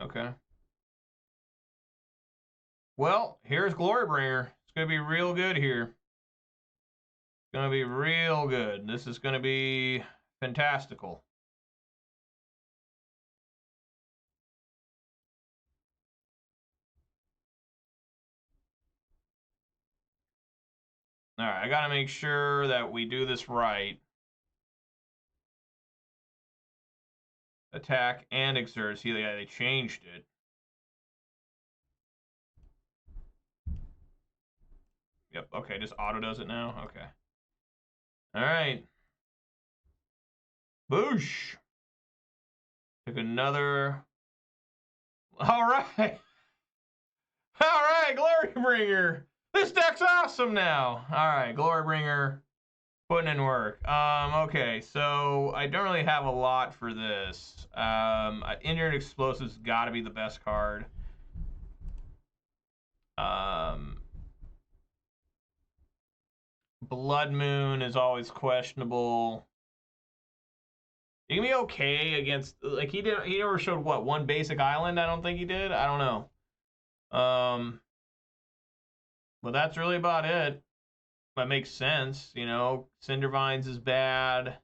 Okay. Well, here's Glorybringer. It's going to be real good here. It's going to be real good. This is going to be fantastical. All right, I got to make sure that we do this right. Attack and exert. See, yeah, they changed it. Yep, okay, just auto does it now? Okay. All right. Boosh. Took another. All right. All right, Glorybringer. This deck's awesome now. All right, Glorybringer putting in work. Okay, so I don't really have a lot for this. Engineered Explosives got to be the best card. Blood Moon is always questionable. He can be okay against, like, he never showed what, 1 basic island? I don't think he did. I don't know. But that's really about it. That makes sense, you know. Cindervines is bad.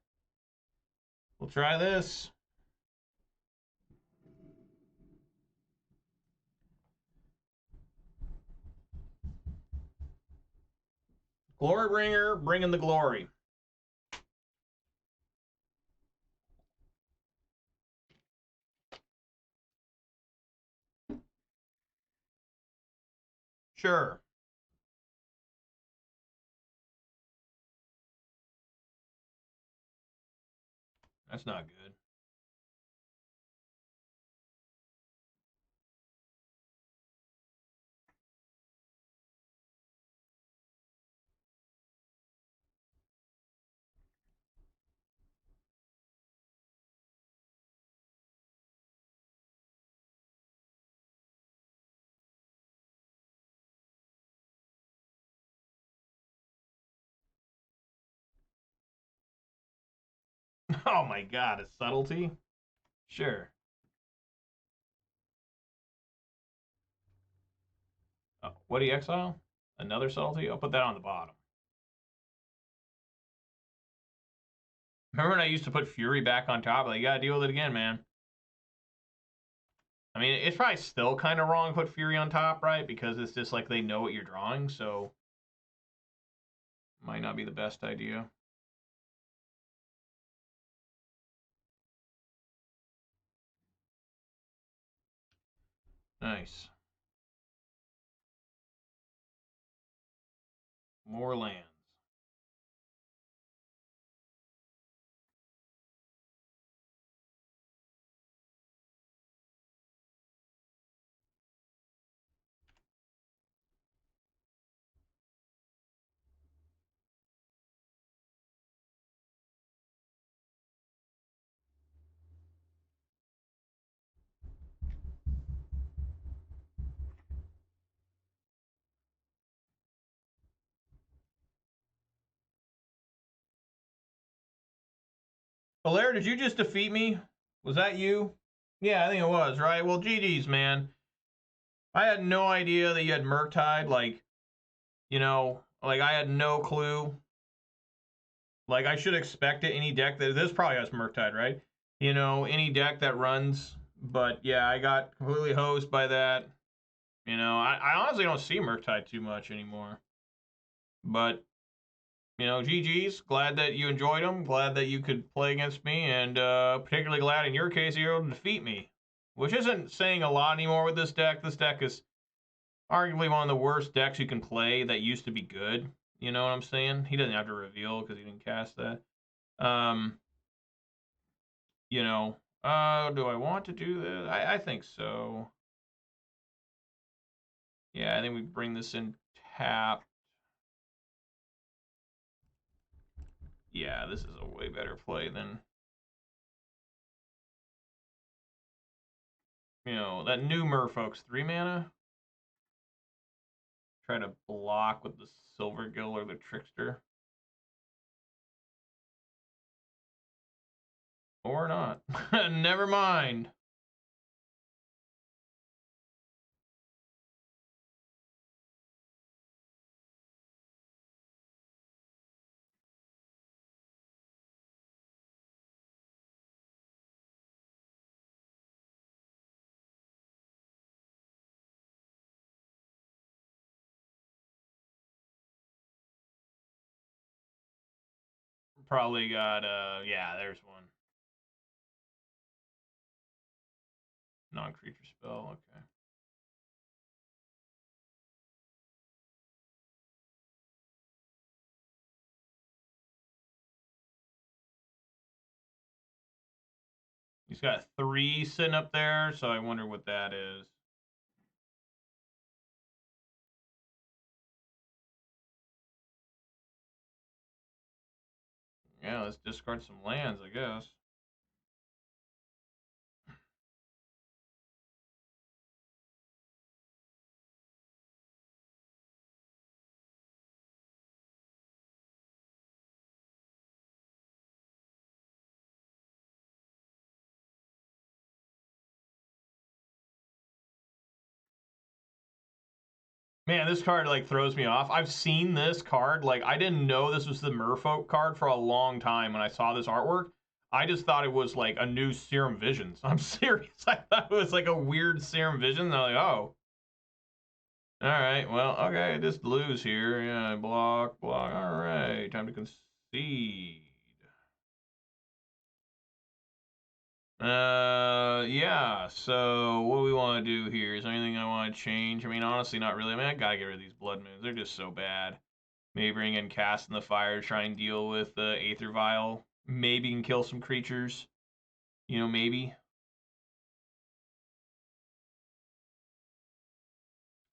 We'll try this. Glorybringer, bringing the glory. Sure. That's not good. Oh my god, a subtlety? Sure. Oh, what do you exile? Another subtlety? I'll put that on the bottom. Remember when I used to put Fury back on top? Like, you gotta deal with it again, man. I mean, it's probably still kind of wrong to put Fury on top, right? Because it's just like they know what you're drawing, so might not be the best idea. Nice. More lands. Hilaire, did you just defeat me? Was that you? Yeah, I think it was, right? Well, GG's, man. I had no idea that you had Murktide. Like, you know, like I had no clue. Like, I should expect it. Any deck that... This probably has Murktide, right? You know, any deck that runs. But, yeah, I got completely hosed by that. You know, I honestly don't see Murktide too much anymore. But, you know, GG's. Glad that you enjoyed them. Glad that you could play against me. And particularly glad in your case you were able to defeat me. Which isn't saying a lot anymore with this deck. This deck is arguably one of the worst decks you can play that used to be good. You know what I'm saying? He doesn't have to reveal because he didn't cast that. You know, do I want to do this? I think so. Yeah, I think we bring this in tapped. Yeah, this is a way better play than, you know, that new Merfolk's 3 mana. Try to block with the Silvergill or the Trickster. Or not. Never mind. Probably got, yeah, there's one. Non-creature spell, okay. He's got 3 sitting up there, so I wonder what that is. Yeah, let's discard some lands, I guess. Man, this card, like, throws me off. I've seen this card. Like, I didn't know this was the Merfolk card for a long time when I saw this artwork. I just thought it was, like, a new Serum Visions. I'm serious. I thought it was, like, a weird Serum Vision. And I'm like, oh. Alright, well, okay, just lose here. Yeah, block. Alright, time to concede. Yeah, so what do we want to do here? Is there anything I want to change? I mean, honestly, not really. I mean, I gotta get rid of these Blood Moons. They're just so bad. Maybe bring in Cast in the Fire to try and deal with the Aether Vial. Maybe can kill some creatures. You know, maybe.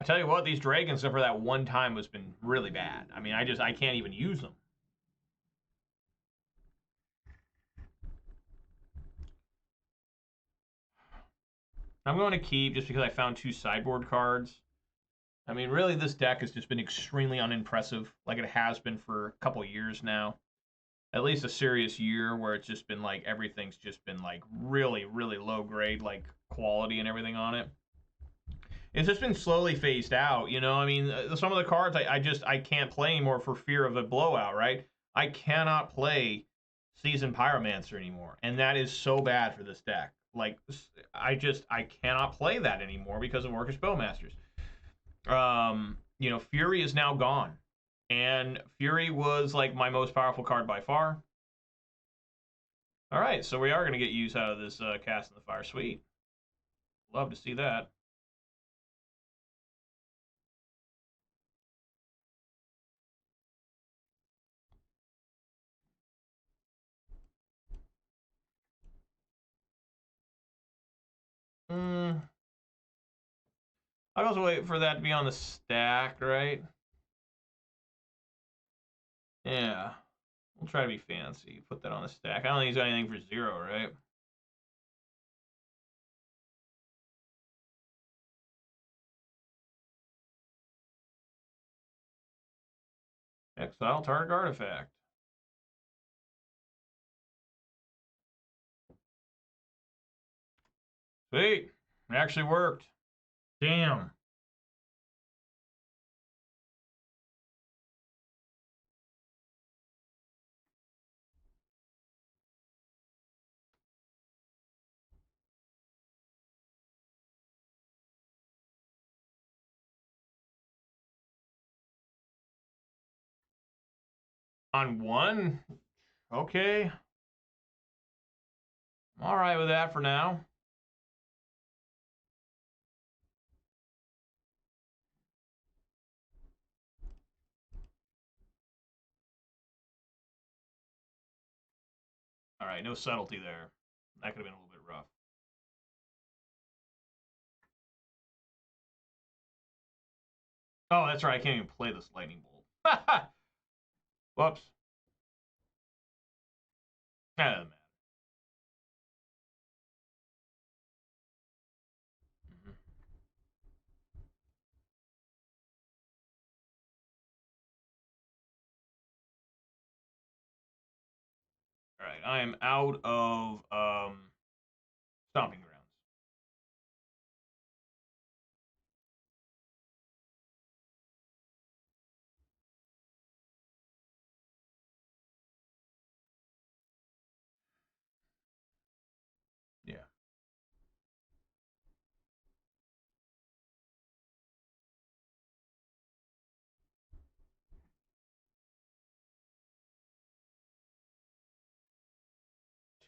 I tell you what, these dragons, except for that one time, has been really bad. I mean, I can't even use them. I'm going to keep just because I found 2 sideboard cards. I mean, really, this deck has just been extremely unimpressive, like it has been for a couple years now. at least a serious year where it's just been like everything's just been like really, really low grade, like quality and everything on it. It's just been slowly phased out, you know. I mean, some of the cards I can't play anymore for fear of a blowout, right? I cannot play Seasoned Pyromancer anymore, and that is so bad for this deck. Like, I cannot play that anymore because of Orcish Bowmasters. You know, Fury is now gone, and Fury was like my most powerful card by far. All right, so we are going to get use out of this Cast in the Fire. Sweet. Love to see that. I'll also wait for that to be on the stack, right? Yeah. We'll try to be fancy. Put that on the stack. I don't think he's got anything for 0, right? Exile target artifact. Sweet. It actually worked. Damn. On 1? Okay. I'm all right with that for now. All right, no subtlety there. That could have been a little bit rough. Oh, that's right. I can't even play this lightning bolt. Whoops. That doesn't matter. All right, I am out of Stomping Grounds. Yeah.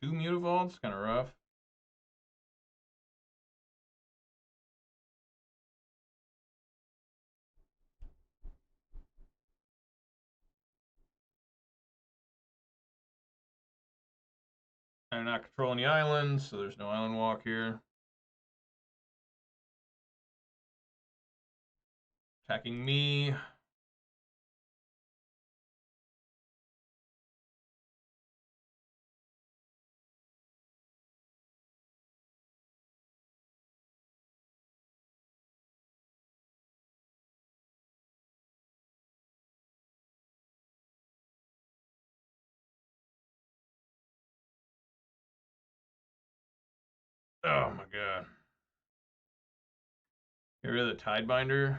Two Mutavaults, kind of rough. I'm not controlling the island, so there's no island walk here. Attacking me. Oh my god. Get rid of the Tidebinder.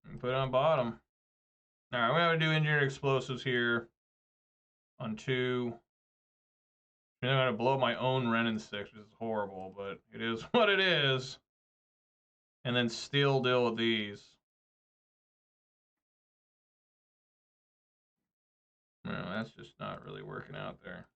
And put it on bottom. Alright, we're going to do engineered explosives here on 2. I'm going to blow my own Wrenn and Six, which is horrible, but it is what it is. And then still deal with these. No, that's just not really working out there.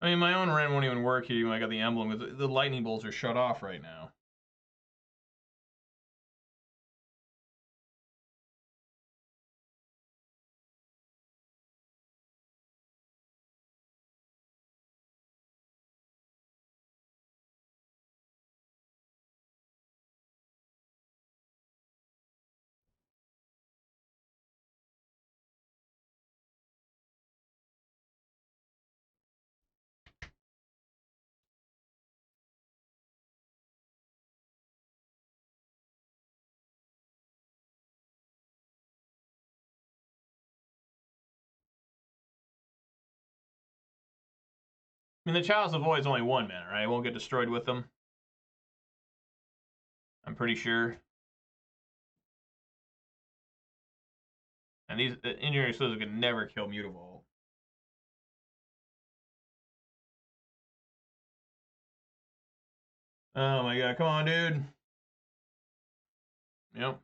I mean, my own Wrenn won't even work here even when I got the emblem, because the lightning bolts are shut off right now. I mean, the Chalice of Void is only 1 mana, right? It won't get destroyed with them. I'm pretty sure. And these Engineering Slithers can never kill Mutavault. Oh my god, come on, dude. Yep.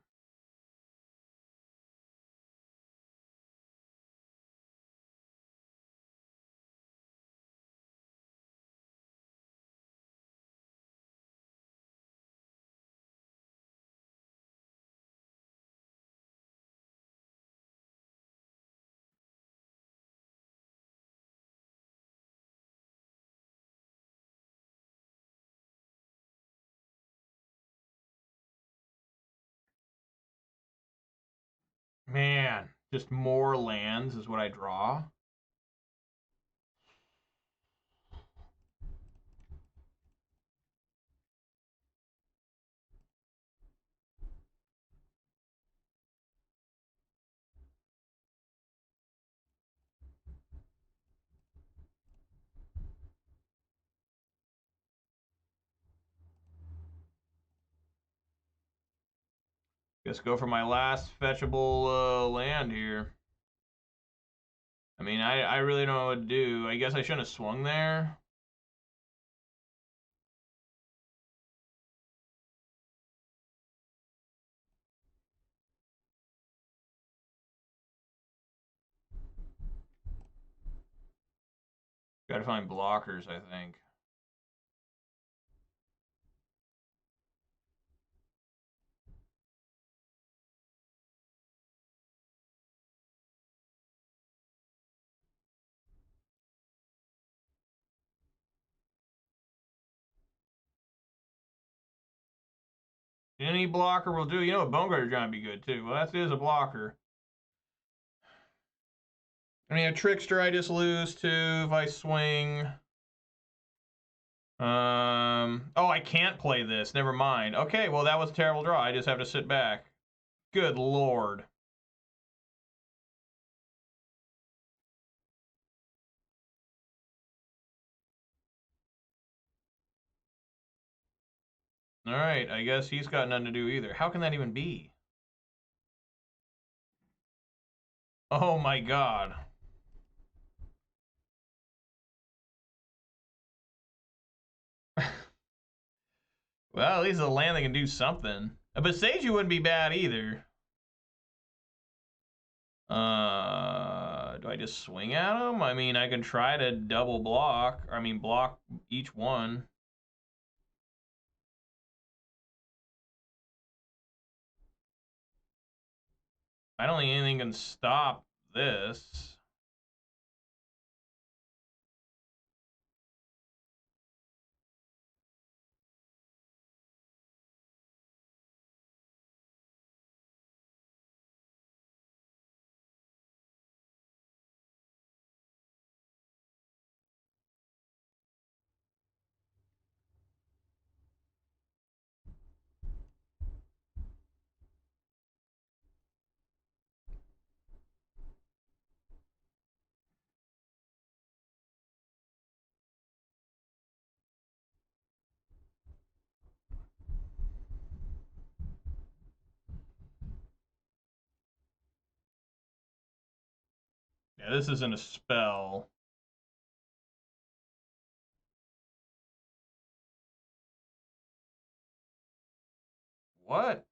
Man, just more lands is what I draw. Guess go for my last fetchable land here. I mean, I really don't know what to do. I guess I shouldn't have swung there. Gotta find blockers, I think. Any blocker will do. You know what, Bonecrusher Giant would be good too. Well, that is a blocker. I mean, a Trickster I just lose to if I swing. Oh, I can't play this. Never mind. Okay, well, that was a terrible draw. I just have to sit back. Good lord. All right, I guess he's got nothing to do either. How can that even be? Oh my god. Well, at least a land that can do something. A Boseiju wouldn't be bad either. Do I just swing at him? I mean, I can try to double block. I mean, block each one. I don't think anything can stop this. Yeah, this isn't a spell. What?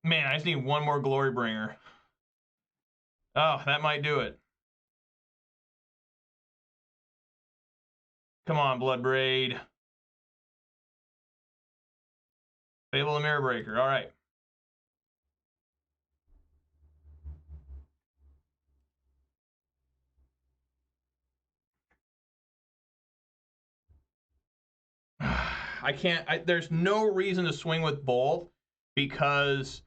Man, I just need one more Glorybringer. Oh, that might do it. Come on, Bloodbraid. Fable and Mirror Breaker. All right. I can't. There's no reason to swing with both because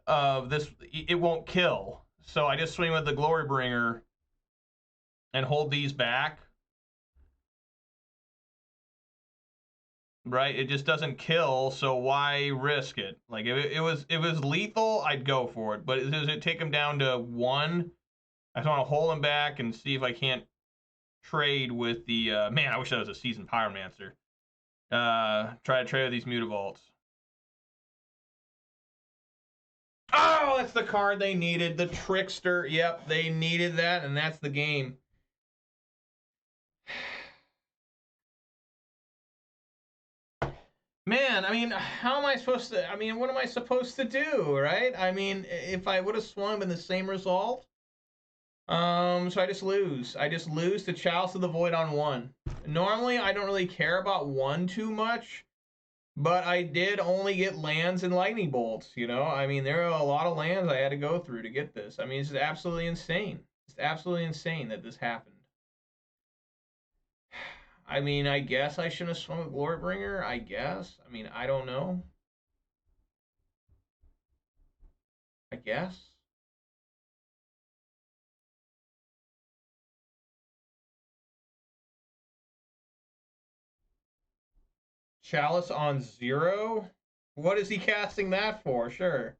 of this. It won't kill. So I just swing with the Glorybringer and hold these back. Right? It just doesn't kill, so why risk it? Like if it was lethal, I'd go for it. But does it take him down to 1? I just want to hold him back and see if I can't trade with the man. I wish that was a Seasoned Pyromancer. Try to trade with these Mutavaults. Oh, that's the card they needed. The Trickster. Yep, they needed that, and that's the game. Man, I mean, how am I supposed to... I mean, what am I supposed to do, right? I mean, if I would have swung in the same result... so I just lose. I just lose to Chalice of the Void on 1. Normally, I don't really care about 1 too much, but I did only get lands and lightning bolts, you know? I mean, there are a lot of lands I had to go through to get this. I mean, it's absolutely insane. It's absolutely insane that this happened. I mean, I guess I shouldn't have swung with Glorybringer, I guess. I mean, I don't know. I guess. Chalice on 0? What is he casting that for? Sure.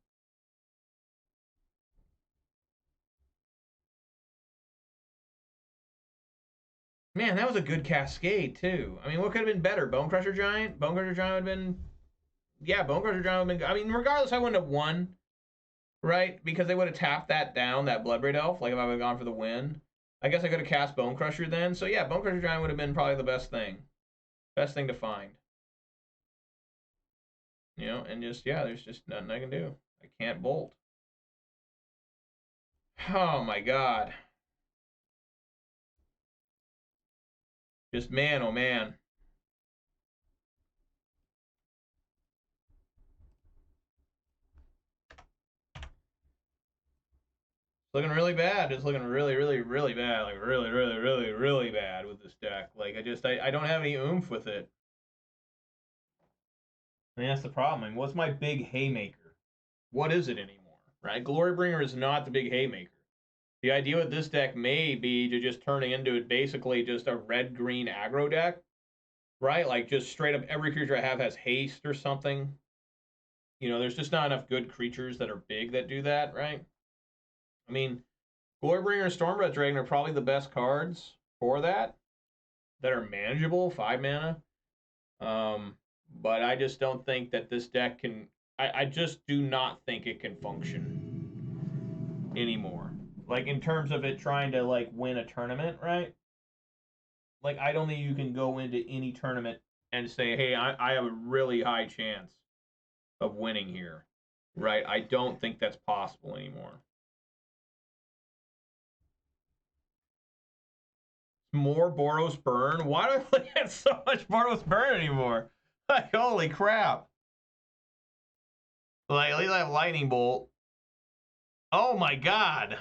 Man, that was a good cascade, too. I mean, what could have been better? Bonecrusher Giant? Bonecrusher Giant would have been... Yeah, Bonecrusher Giant would have been... I mean, regardless, I wouldn't have won, right? Because they would have tapped that down, that Bloodbraid Elf, like if I would have gone for the win. I guess I could have cast Bonecrusher then. So, yeah, Bonecrusher Giant would have been probably the best thing. Best thing to find. You know, and just, yeah, there's just nothing I can do. I can't bolt. Oh, my God. Just man, oh, man. Looking really bad. It's looking really, really, really bad. Like really, really, really, really bad with this deck. Like I don't have any oomph with it. I mean, that's the problem. I mean, what's my big haymaker? What is it anymore? Right? Glorybringer is not the big haymaker. The idea with this deck may be to just turn it into basically just a red-green aggro deck. Right? Like just straight up every creature I have has haste or something. You know, there's just not enough good creatures that are big that do that, right? I mean, Glorybringer and Stormbreath Dragon are probably the best cards for that are manageable, 5 mana. But I just don't think that this deck can... I just do not think it can function anymore. Like, in terms of it trying to, like, win a tournament, right? Like, I don't think you can go into any tournament and say, hey, I have a really high chance of winning here, right? I don't think that's possible anymore. More Boros Burn? Why do I play at so much Boros Burn anymore? Like, holy crap. Like, at least I have Lightning Bolt. Oh my god.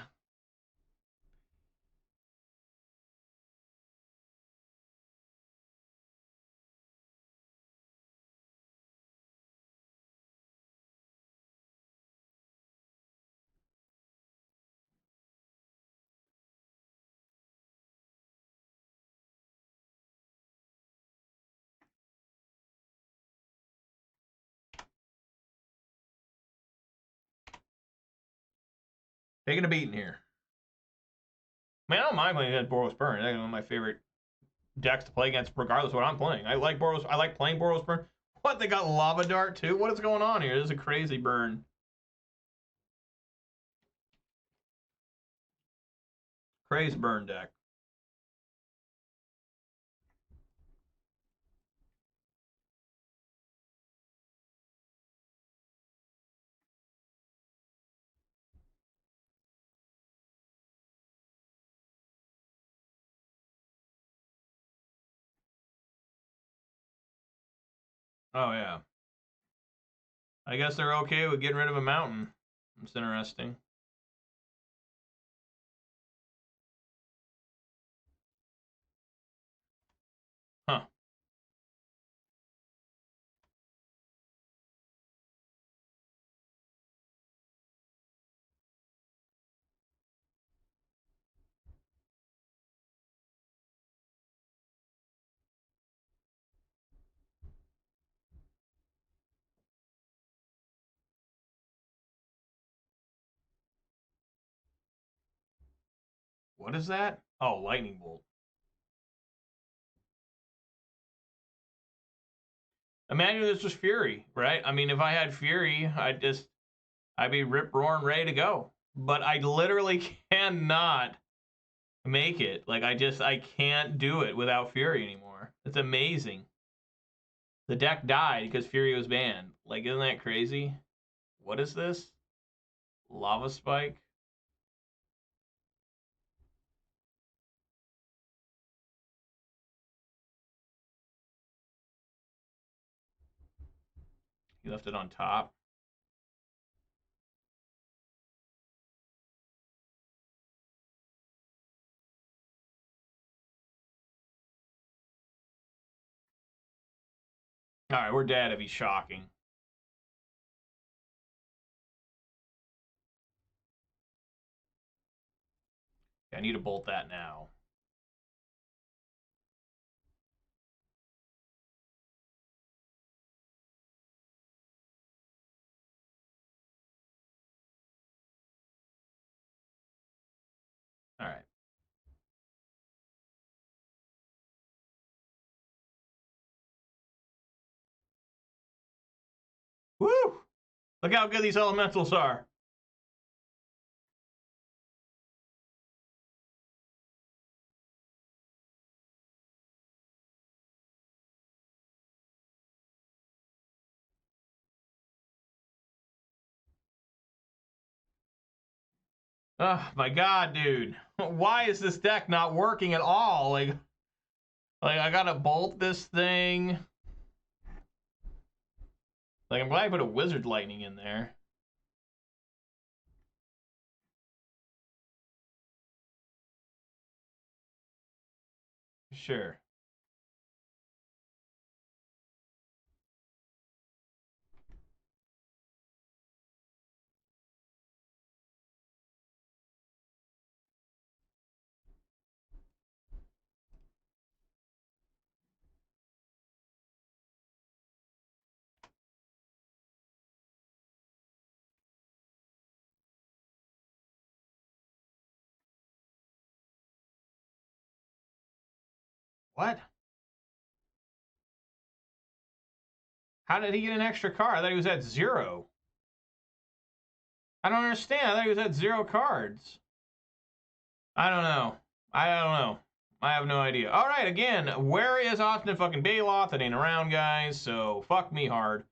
Taking a beating here. Man, I don't mind playing against Boros Burn. That's one of my favorite decks to play against, regardless of what I'm playing. I like Boros. I like playing Boros Burn. What? They got Lava Dart too? What is going on here? This is a crazy burn. Crazy burn deck. Oh, yeah. I guess they're okay with getting rid of a mountain. It's interesting. Huh. What is that? Oh, lightning bolt. Imagine this was Fury, right? I mean, if I had Fury, I'd be rip roaring ready to go. But I literally cannot make it. Like I can't do it without Fury anymore. It's amazing. The deck died because Fury was banned. Like, isn't that crazy? What is this? Lava Spike? He left it on top. All right, we're dead if he's shocking. I need to bolt that now. All right. Woo! Look how good these elementals are. Oh my god, dude. Why is this deck not working at all? Like I gotta bolt this thing. Like, I'm glad I put a Wizard Lightning in there. Sure. What? How did he get an extra card? I thought he was at 0. I don't understand. I thought he was at 0 cards. I don't know. I don't know. I have no idea. All right, again, where is Austin fucking Baloth? It ain't around, guys, so fuck me hard.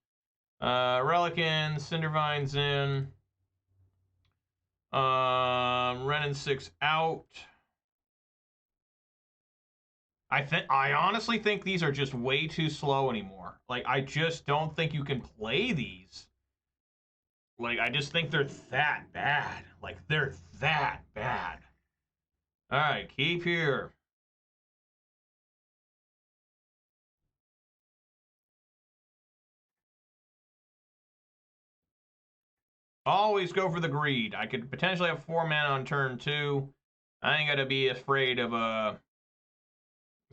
Relic in, Cindervines in. Wrenn and Six out. I honestly think these are just way too slow anymore. Like, I just don't think you can play these. Like, I just think they're that bad. Like, they're that bad. All right, keep here. Always go for the greed. I could potentially have 4 mana on turn 2. I ain't gotta be afraid of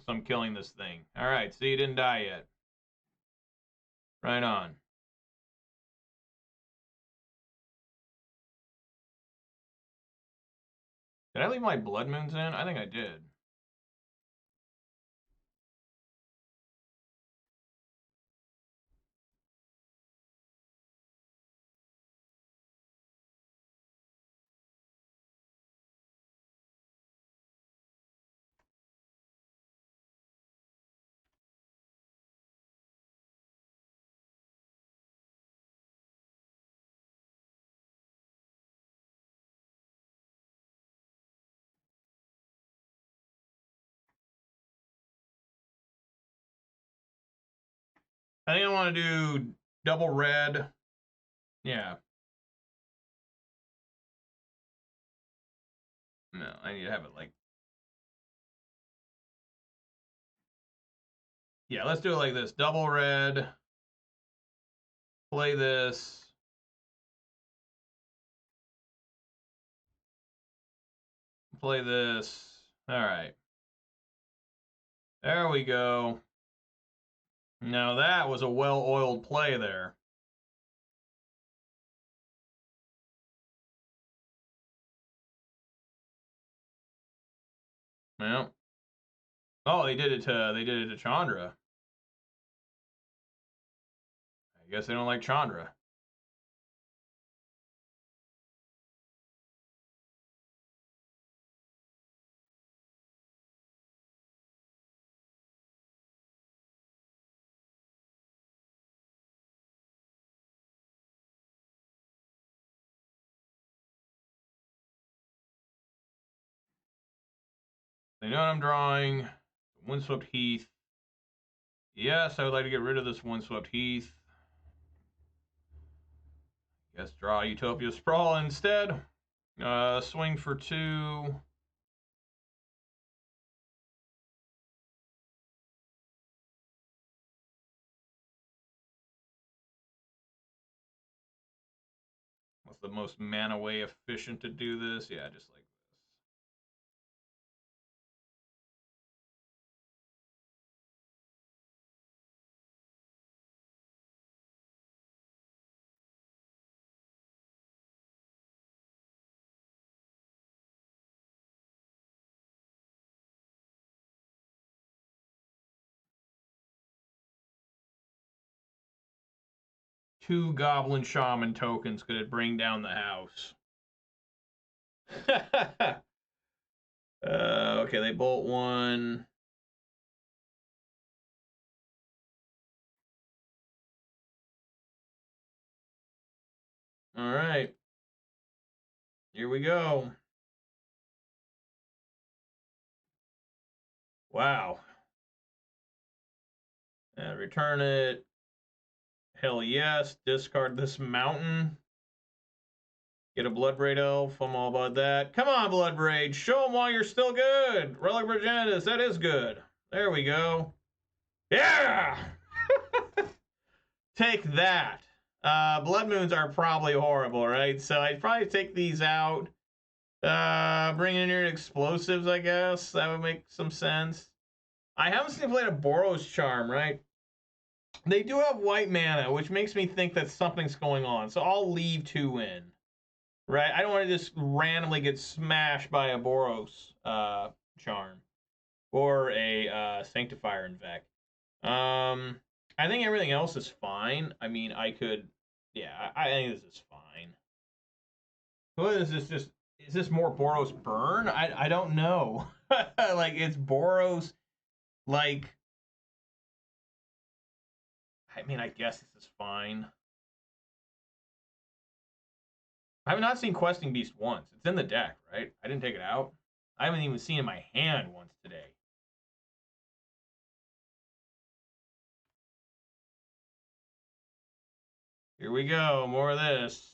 some killing this thing. All right, see, you didn't die yet. Right on. Did I leave my Blood Moons in? I think I did. I think I want to do double red. Yeah. No, I need to have it like... Yeah, let's do it like this. Double red. Play this. Play this. All right. There we go. Now that was a well-oiled play there. Well. Oh, they did it to Chandra. I guess they don't like Chandra. They know what I'm drawing. Windswept Heath. Yes, I would like to get rid of this Windswept Heath. Guess draw Utopia Sprawl instead. Swing for 2. What's the most mana way efficient to do this? Yeah, just like this. Two Goblin Shaman tokens could it bring down the house? Okay, they bolt 1. All right. Here we go. Wow. Return it. Hell yes. Discard this mountain. Get a Bloodbraid Elf. I'm all about that. Come on, Bloodbraid. Show them why you're still good. Relic of Progenitus. That is good. There we go. Yeah! Take that. Blood Moons are probably horrible, right? So I'd probably take these out. Bring in your explosives, I guess. That would make some sense. I haven't seen played a Boros Charm, right? They do have white mana, which makes me think that something's going on. So I'll leave 2 in. Right? I don't want to just randomly get smashed by a Boros Charm. Or a Sanctifier, in fact. I think everything else is fine. I mean, I could... Yeah, I think this is fine. What is this just... Is this more Boros Burn? I don't know. Like, it's Boros... Like... I mean, I guess this is fine. I have not seen Questing Beast once. It's in the deck, right? I didn't take it out. I haven't even seen it in my hand once today. Here we go. More of this.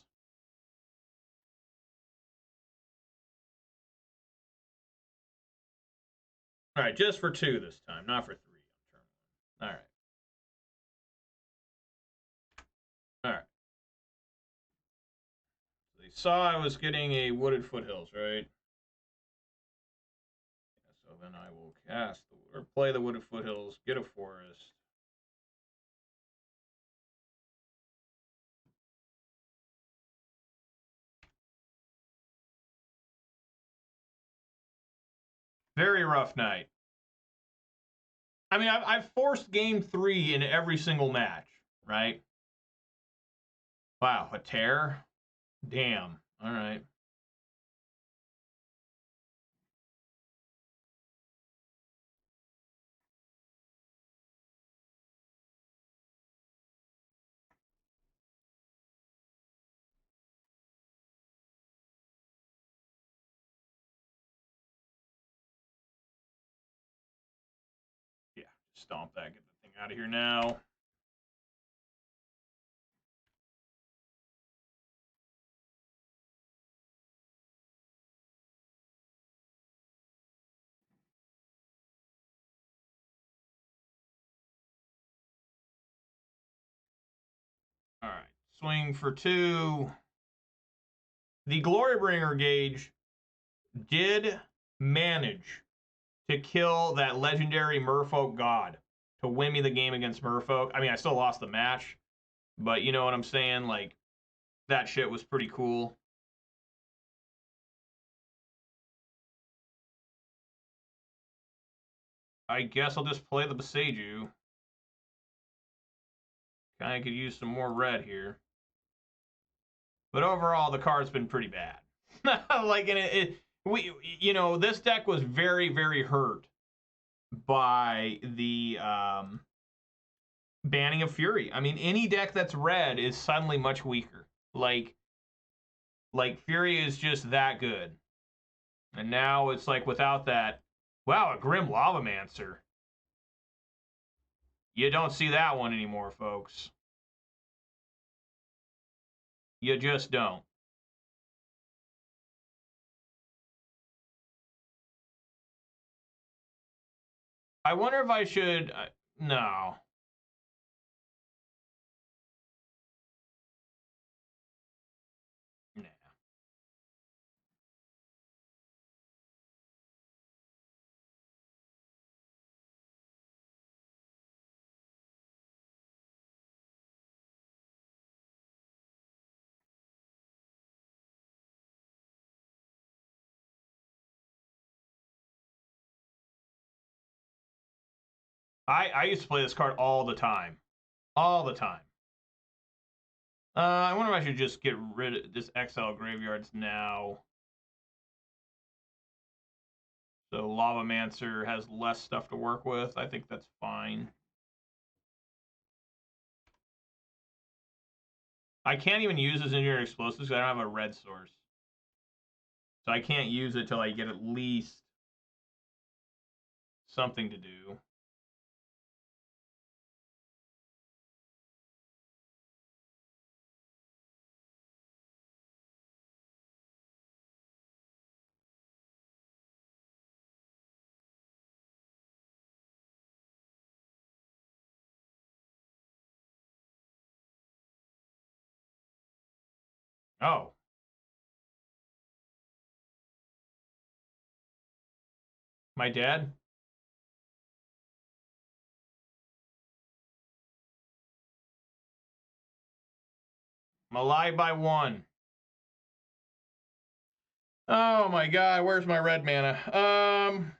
All right, just for 2 this time, not for 3 on turn 1. All right. All right. So they saw I was getting a Wooded Foothills, right? Yeah, so then I will cast or play the Wooded Foothills, get a forest. Very rough night. I mean, I've forced game 3 in every single match, right? Wow, a tear? Damn. All right. Yeah, stomp that, get the thing out of here now. swing for 2. The Glorybringer gauge did manage to kill that legendary Merfolk god to win me the game against Merfolk. I mean, I still lost the match, but you know what I'm saying? Like, that shit was pretty cool. I guess I'll just play the Boseiju. Kind of could use some more red here. But overall, the card's been pretty bad. Like, and you know, this deck was very, very hurt by the banning of Fury. I mean, any deck that's red is suddenly much weaker. Like Fury is just that good. And now it's like without that, wow, a Grim Lavamancer. You don't see that one anymore, folks. You just don't. I wonder if I should... no. Nah. I used to play this card all the time. All the time. I wonder if I should just get rid of this exile graveyards now. So Lavamancer has less stuff to work with. I think that's fine. I can't even use this engineered explosives because I don't have a red source. So I can't use it till I get at least something to do. Oh. My dad? I'm alive by 1. Oh my god, where's my red mana?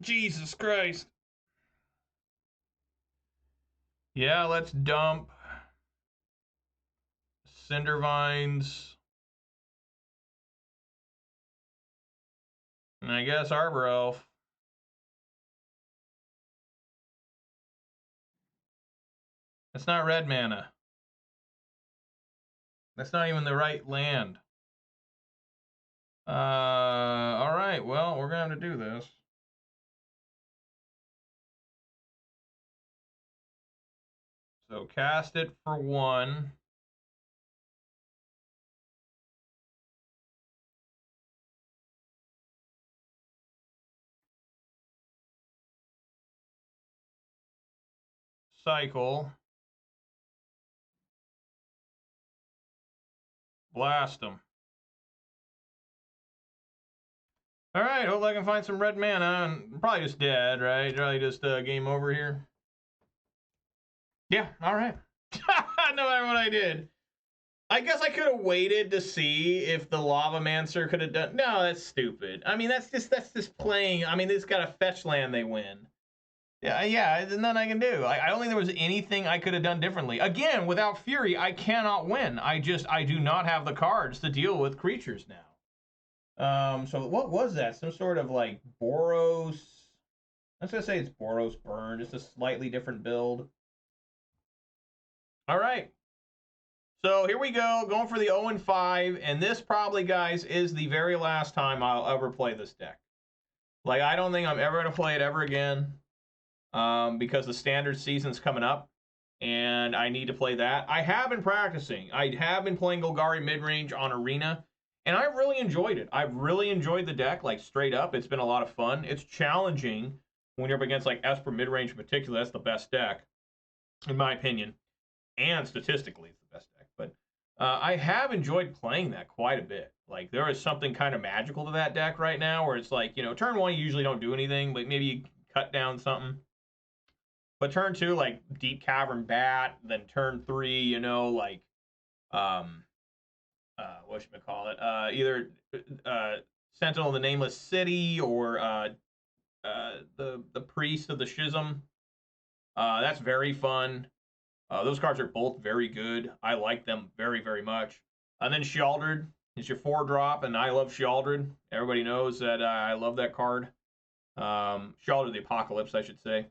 Jesus Christ. Yeah, let's dump Cindervines. And I guess Arbor Elf. That's not red mana. That's not even the right land. Alright, well, we're going to have to do this. So cast it for 1. Cycle. Blast them. Alright, hope I can find some red mana. I'm probably just dead, right? Probably just game over here. Yeah, alright. No matter what I did. I guess I could have waited to see if the Lavamancer could have done... No, that's stupid. I mean, that's just playing... I mean, it's got a fetch land they win. Yeah, there's nothing I can do. I don't think there was anything I could have done differently. Again, without Fury, I cannot win. I do not have the cards to deal with creatures now. So what was that? Some sort of like Boros. I was gonna say it's Boros Burn, just a slightly different build. All right. So here we go, going for the 0-5, and this probably, guys, is the very last time I'll ever play this deck. Like, I don't think I'm ever gonna play it ever again. Because the standard season's coming up, and I need to play that. I have been practicing. I have been playing Golgari midrange on Arena, and I've really enjoyed it. I've really enjoyed the deck, like, straight up. It's been a lot of fun. It's challenging when you're up against, like, Esper midrange in particular. That's the best deck. in my opinion, and statistically it's the best deck. But I have enjoyed playing that quite a bit. Like, there is something kind of magical to that deck right now, where it's like, you know, turn 1 you usually don't do anything, but maybe you cut down something. But turn 2, like Deep Cavern Bat, then turn 3, you know, like whatchamacallit, either Sentinel of the Nameless City or the Priest of the Schism. That's very fun. Those cards are both very good. I like them very, very much. And then Sheoldred is your 4-drop, and I love Sheoldred. Everybody knows that I love that card. Sheoldred the Apocalypse, I should say.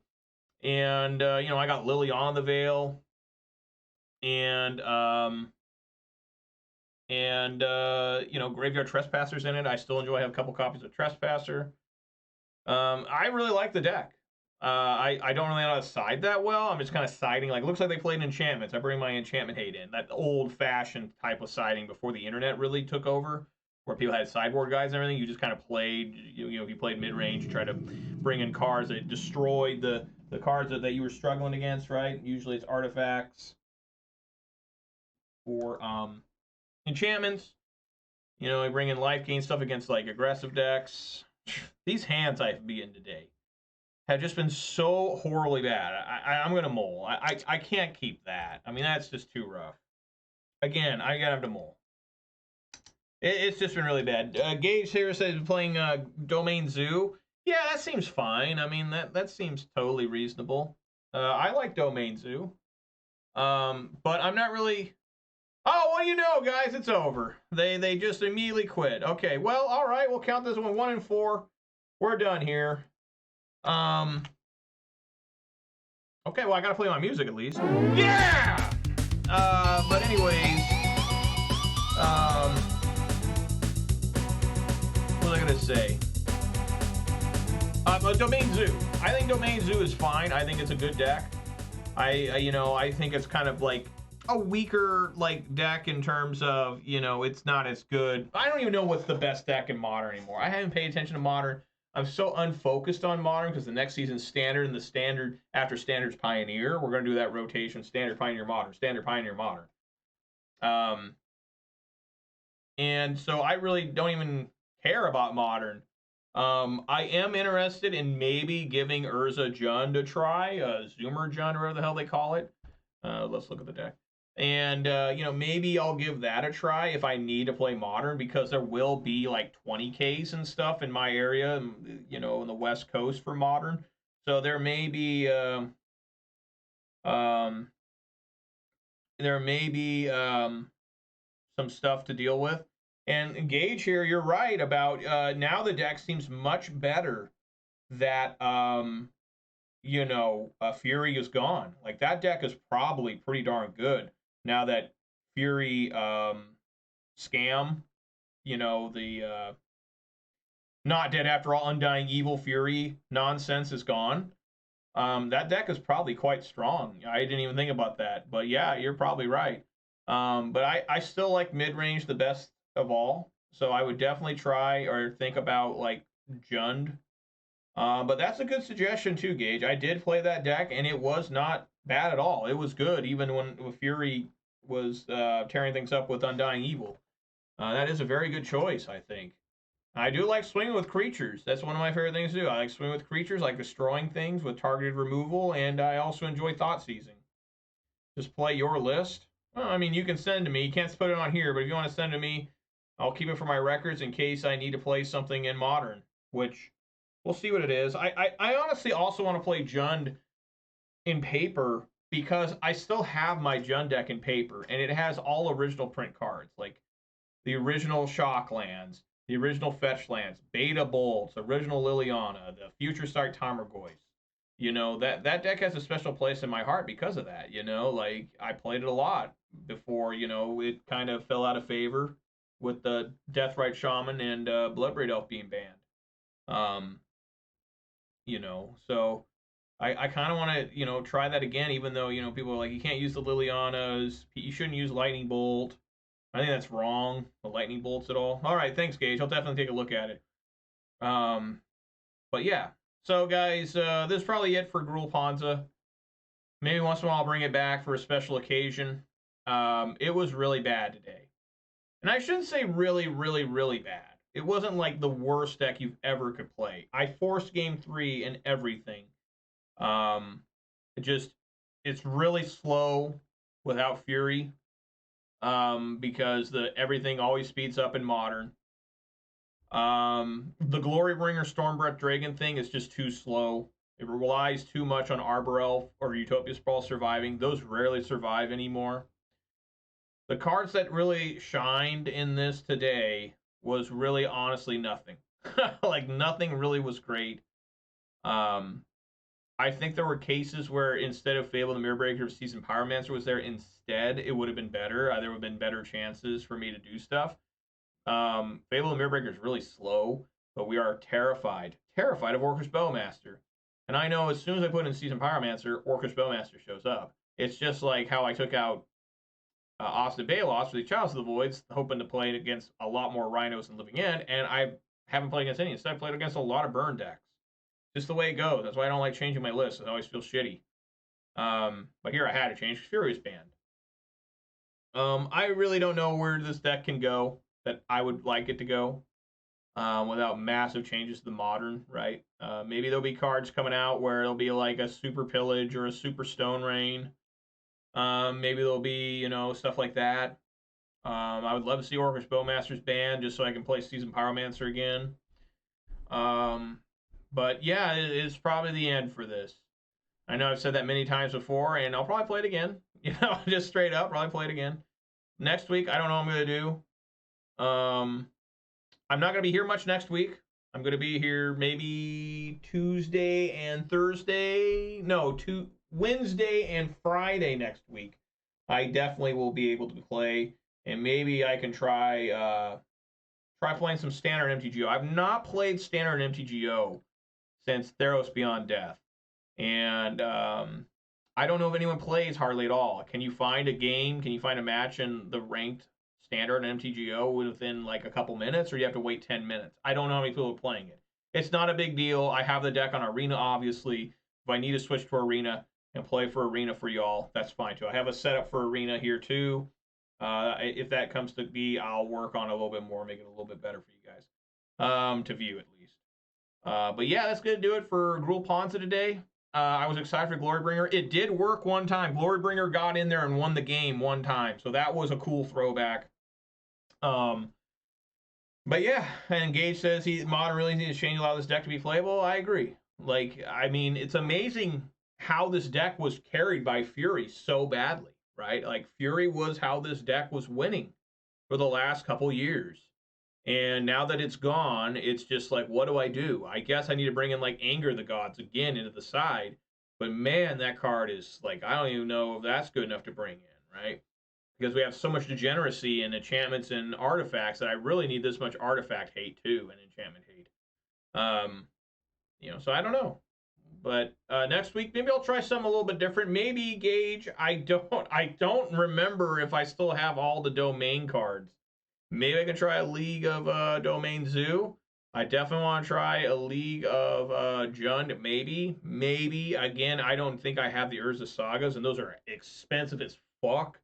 And, you know, I got Liliana the Veil. And you know, Graveyard Trespassers in it. I still enjoy. I have a couple copies of Trespasser. I really like the deck. I don't really know how to side that well. I'm just kind of siding. Like, it looks like they played enchantments. I bring my enchantment hate in. That old-fashioned type of siding before the internet really took over, where people had sideboard guides and everything. You just kind of played, you know, if you played mid-range, you try to bring in cards that destroyed the cards that you were struggling against, right? Usually it's artifacts or enchantments. You know, I bring in life gain stuff against, like, aggressive decks. These hands I've beaten today have just been so horribly bad. I'm going to mull. I can't keep that. I mean, that's just too rough. Again, I got to have to mull. It's just been really bad. Gage here says playing Domain Zoo. Yeah, that seems fine. I mean, that seems totally reasonable. I like Domain Zoo. But I'm not really... Oh, well, you know, guys, it's over. They just immediately quit. Okay, well, all right, we'll count this one 1 and 4. We're done here. Okay, well, I gotta play my music at least. Yeah! But anyways, what was I gonna say? Domain Zoo. I think Domain Zoo is fine. I think it's a good deck. You know, I think it's kind of like a weaker, like, deck in terms of, you know, it's not as good. I don't even know what's the best deck in Modern anymore. I haven't paid attention to Modern. I'm so unfocused on Modern because the next season's Standard, and the Standard after Standard's Pioneer. We're going to do that rotation: Standard, Pioneer, Modern, Standard, Pioneer, Modern. And so I really don't even care about Modern. I am interested in maybe giving Urza Jund a try, Zoomer Jund, or whatever the hell they call it. Let's look at the deck. And, you know, maybe I'll give that a try if I need to play Modern, because there will be like 20Ks and stuff in my area, you know, in the West Coast for Modern. So there may be, some stuff to deal with. And Gage here, you're right about, now the deck seems much better that, you know, Fury is gone. Like, that deck is probably pretty darn good now that Fury scam, you know, the not dead after all, Undying Evil Fury nonsense is gone. That deck is probably quite strong. I didn't even think about that, but yeah, you're probably right. But I still like mid-range the best of all, so I would definitely try or think about, like, Jund. But that's a good suggestion too, Gage. I did play that deck, and it was not bad at all. It was good, even when Fury was tearing things up with Undying Evil. That is a very good choice, I think. I do like swinging with creatures. That's one of my favorite things to do. I like swinging with creatures, like destroying things with targeted removal, and I also enjoy thought seizing. Just play your list. Well, I mean, you can send to me. You can't put it on here, but if you want to send to me, I'll keep it for my records in case I need to play something in Modern, which we'll see what it is. I honestly also want to play Jund in paper, because I still have my Jund deck in paper, and it has all original print cards, like the original Shock lands, the original Fetch lands, Beta Bolts, original Liliana, the Future Sight Tarmogoyf. You know, that deck has a special place in my heart because of that, you know? Like, I played it a lot before, you know, it kind of fell out of favor with the Deathrite Shaman and Bloodbraid Elf being banned. You know, so I kind of want to, you know, try that again, even though, you know, people are like, you can't use the Lilianas, you shouldn't use Lightning Bolt. I think that's wrong, the Lightning Bolts at all. All right, thanks, Gage. I'll definitely take a look at it. But yeah, so guys, this is probably it for Gruul Ponza. Maybe once in a while I'll bring it back for a special occasion. It was really bad today. And I shouldn't say really, really, really bad. It wasn't like the worst deck you've ever could play. I forced game 3 and everything. It's really slow without Fury. Because everything always speeds up in Modern. The Glorybringer Stormbreath Dragon thing is just too slow. It relies too much on Arbor Elf or Utopia Sprawl surviving. Those rarely survive anymore. The cards that really shined in this today was really honestly nothing. Like nothing really was great. I think there were cases where instead of Fable the Mirror Breaker, Seasoned Pyromancer was there instead, it would have been better. There would have been better chances for me to do stuff. Fable the Mirror Breaker is really slow, but we are terrified of Orcish Bowmaster. And I know as soon as I put in Seasoned Pyromancer, Orcish Bowmaster shows up. It's just like how I took out Austin Balos for the Chalice of the Voids, hoping to play against a lot more Rhinos and Living End, and I haven't played against any. Instead, I played against a lot of burn decks. Just the way it goes. That's why I don't like changing my list. I always feel shitty. But here I had to change because Fury was banned. I really don't know where this deck can go that I would like it to go without massive changes to the Modern, right? Maybe there'll be cards coming out where it'll be like a Super Pillage or a Super Stone Rain. Maybe there'll be, stuff like that. I would love to see Orcish Bowmaster's banned just so I can play Seasoned Pyromancer again. But yeah, it's probably the end for this. I know I've said that many times before, and I'll probably play it again. Just straight up, probably play it again. Next week, I don't know what I'm going to do. I'm not going to be here much next week. I'm going to be here maybe Tuesday and Thursday. No, Wednesday and Friday next week. I definitely will be able to play, and maybe I can try playing some standard MTGO. I've not played standard MTGO since Theros Beyond Death. And I don't know if anyone plays hardly at all. Can you find a game? Can you find a match in the ranked standard MTGO within like a couple minutes, or you have to wait 10 minutes? I don't know how many people are playing it. It's not a big deal. I have the deck on Arena, obviously. If I need to switch to Arena and play for Arena for y'all, that's fine too. I have a setup for Arena here too. If that comes to be, I'll work on it a little bit more, make it a little bit better for you guys to view at least. But yeah, that's going to do it for Gruul Ponza today. I was excited for Glorybringer. It did work one time. Glorybringer got in there and won the game one time. So that was a cool throwback. But yeah, and Gage says Modern really needs to change a lot of this deck to be playable. I agree. It's amazing how this deck was carried by Fury so badly, right? Like, Fury was how this deck was winning for the last couple years. And now that it's gone, it's just like, what do I do? I guess I need to bring in, like, Anger the Gods again into the side. But, man, that card is, like, I don't even know if that's good enough to bring in, right? Because we have so much degeneracy and enchantments and artifacts that I really need this much artifact hate, too, and enchantment hate. So I don't know. But next week, maybe I'll try something a little bit different. Maybe, Gage, I don't remember if I still have all the domain cards. Maybe I can try a League of Domain Zoo. I definitely want to try a League of Jund. Maybe. Again, I don't think I have the Urza Sagas, and those are expensive as fuck.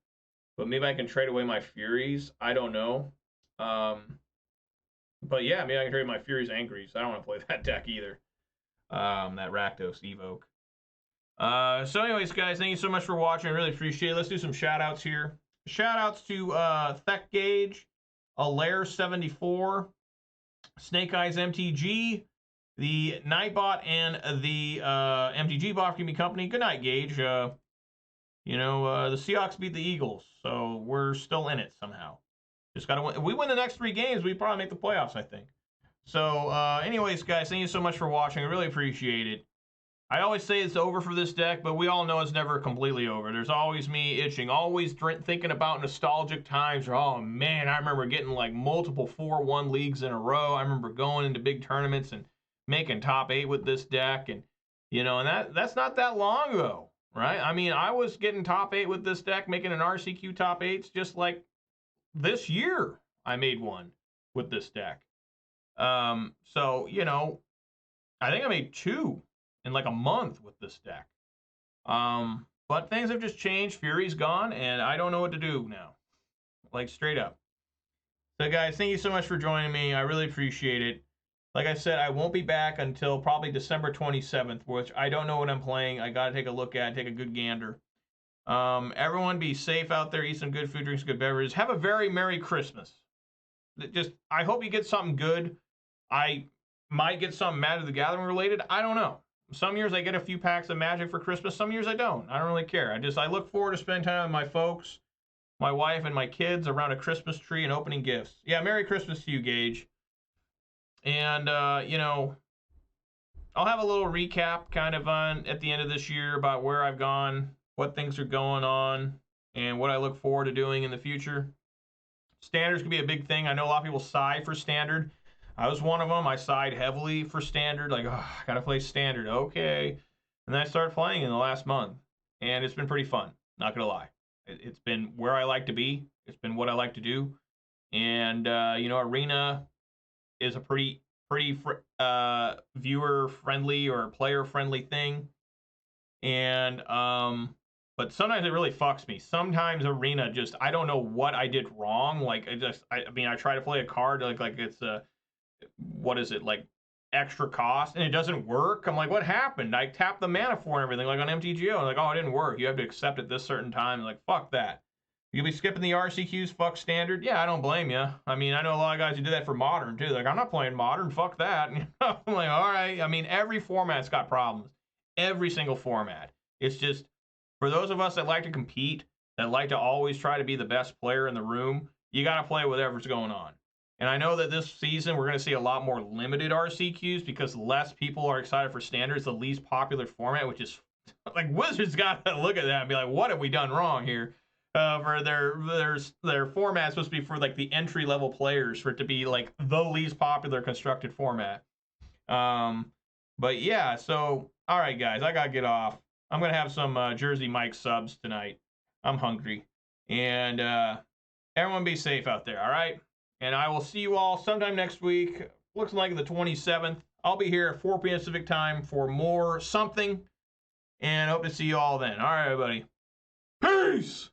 But maybe I can trade away my Furies. I don't know. But yeah, maybe I can trade my Furies Angries. I don't want to play that deck either. That Rakdos Evoke. So anyways, guys, thank you so much for watching. I really appreciate it. Let's do some shout-outs here. Shout-outs to Thek Gage, Alair74, Snake Eyes MTG, the Nightbot, and the MTG bot for keeping me company. Good night, Gage. The Seahawks beat the Eagles, so we're still in it somehow. Just gotta win. If we win the next 3 games, we probably make the playoffs, I think. So, anyways, guys, thank you so much for watching. I really appreciate it. I always say it's over for this deck, but we all know it's never completely over. There's always me itching, always thinking about nostalgic times. Or, oh, man, I remember getting like multiple 4-1 leagues in a row. I remember going into big tournaments and making top 8 with this deck. And, and that's not that long ago, right? I mean, I was getting top 8 with this deck, making an RCQ top 8s just like this year. I made one with this deck. So, I think I made 2 in like a month with this deck. But things have just changed. Fury's gone, and I don't know what to do now. Like, straight up. So, guys, thank you so much for joining me. I really appreciate it. Like I said, I won't be back until probably December 27th, which I don't know what I'm playing. I got to take a look at, take a good gander. Everyone be safe out there. Eat some good food, drink some good beverages. Have a very Merry Christmas. I hope you get something good. I might get something Magic the Gathering related. I don't know. Some years I get a few packs of Magic for Christmas. Some years I don't. I don't really care. I look forward to spending time with my folks, my wife, and my kids around a Christmas tree and opening gifts. Yeah, Merry Christmas to you, Gage. And, you know, I'll have a little recap kind of at the end of this year about where I've gone, what things are going on, and what I look forward to doing in the future. Standards can be a big thing. I know a lot of people sigh for Standard. I was one of them. I sighed heavily for Standard. Like, oh, I got to play Standard. Okay. And then I started playing in the last month. And it's been pretty fun. Not going to lie. It's been where I like to be. It's been what I like to do. And, you know, Arena is a pretty viewer-friendly or player-friendly thing. And, but sometimes it really fucks me. Sometimes Arena just, I don't know what I did wrong. Like, I mean, I try to play a card like it's a, what is it, like extra cost, and it doesn't work. I'm like, what happened? I tapped the mana for and everything, like on MTGO. I'm like, oh, it didn't work. You have to accept it this certain time. I'm like, fuck that. You'll be skipping the RCQs, fuck Standard. Yeah, I don't blame you. I mean, I know a lot of guys who do that for Modern too. Like, I'm not playing Modern, fuck that. I'm like, all right. I mean, every format's got problems. Every single format. It's just, for those of us that like to compete, that like to always try to be the best player in the room, you got to play whatever's going on. And I know that this season we're going to see a lot more limited RCQs because less people are excited for Standard. It's the least popular format, which is like Wizards got to look at that and be like, what have we done wrong here? For their format supposed to be for like the entry level players, for it to be like the least popular constructed format. But yeah, so all right, guys, I gotta get off. I'm gonna have some Jersey Mike subs tonight. I'm hungry, and everyone be safe out there. All right. And I will see you all sometime next week. Looks like the 27th. I'll be here at 4 p.m. Pacific time for more something. And hope to see you all then. All right, everybody. Peace!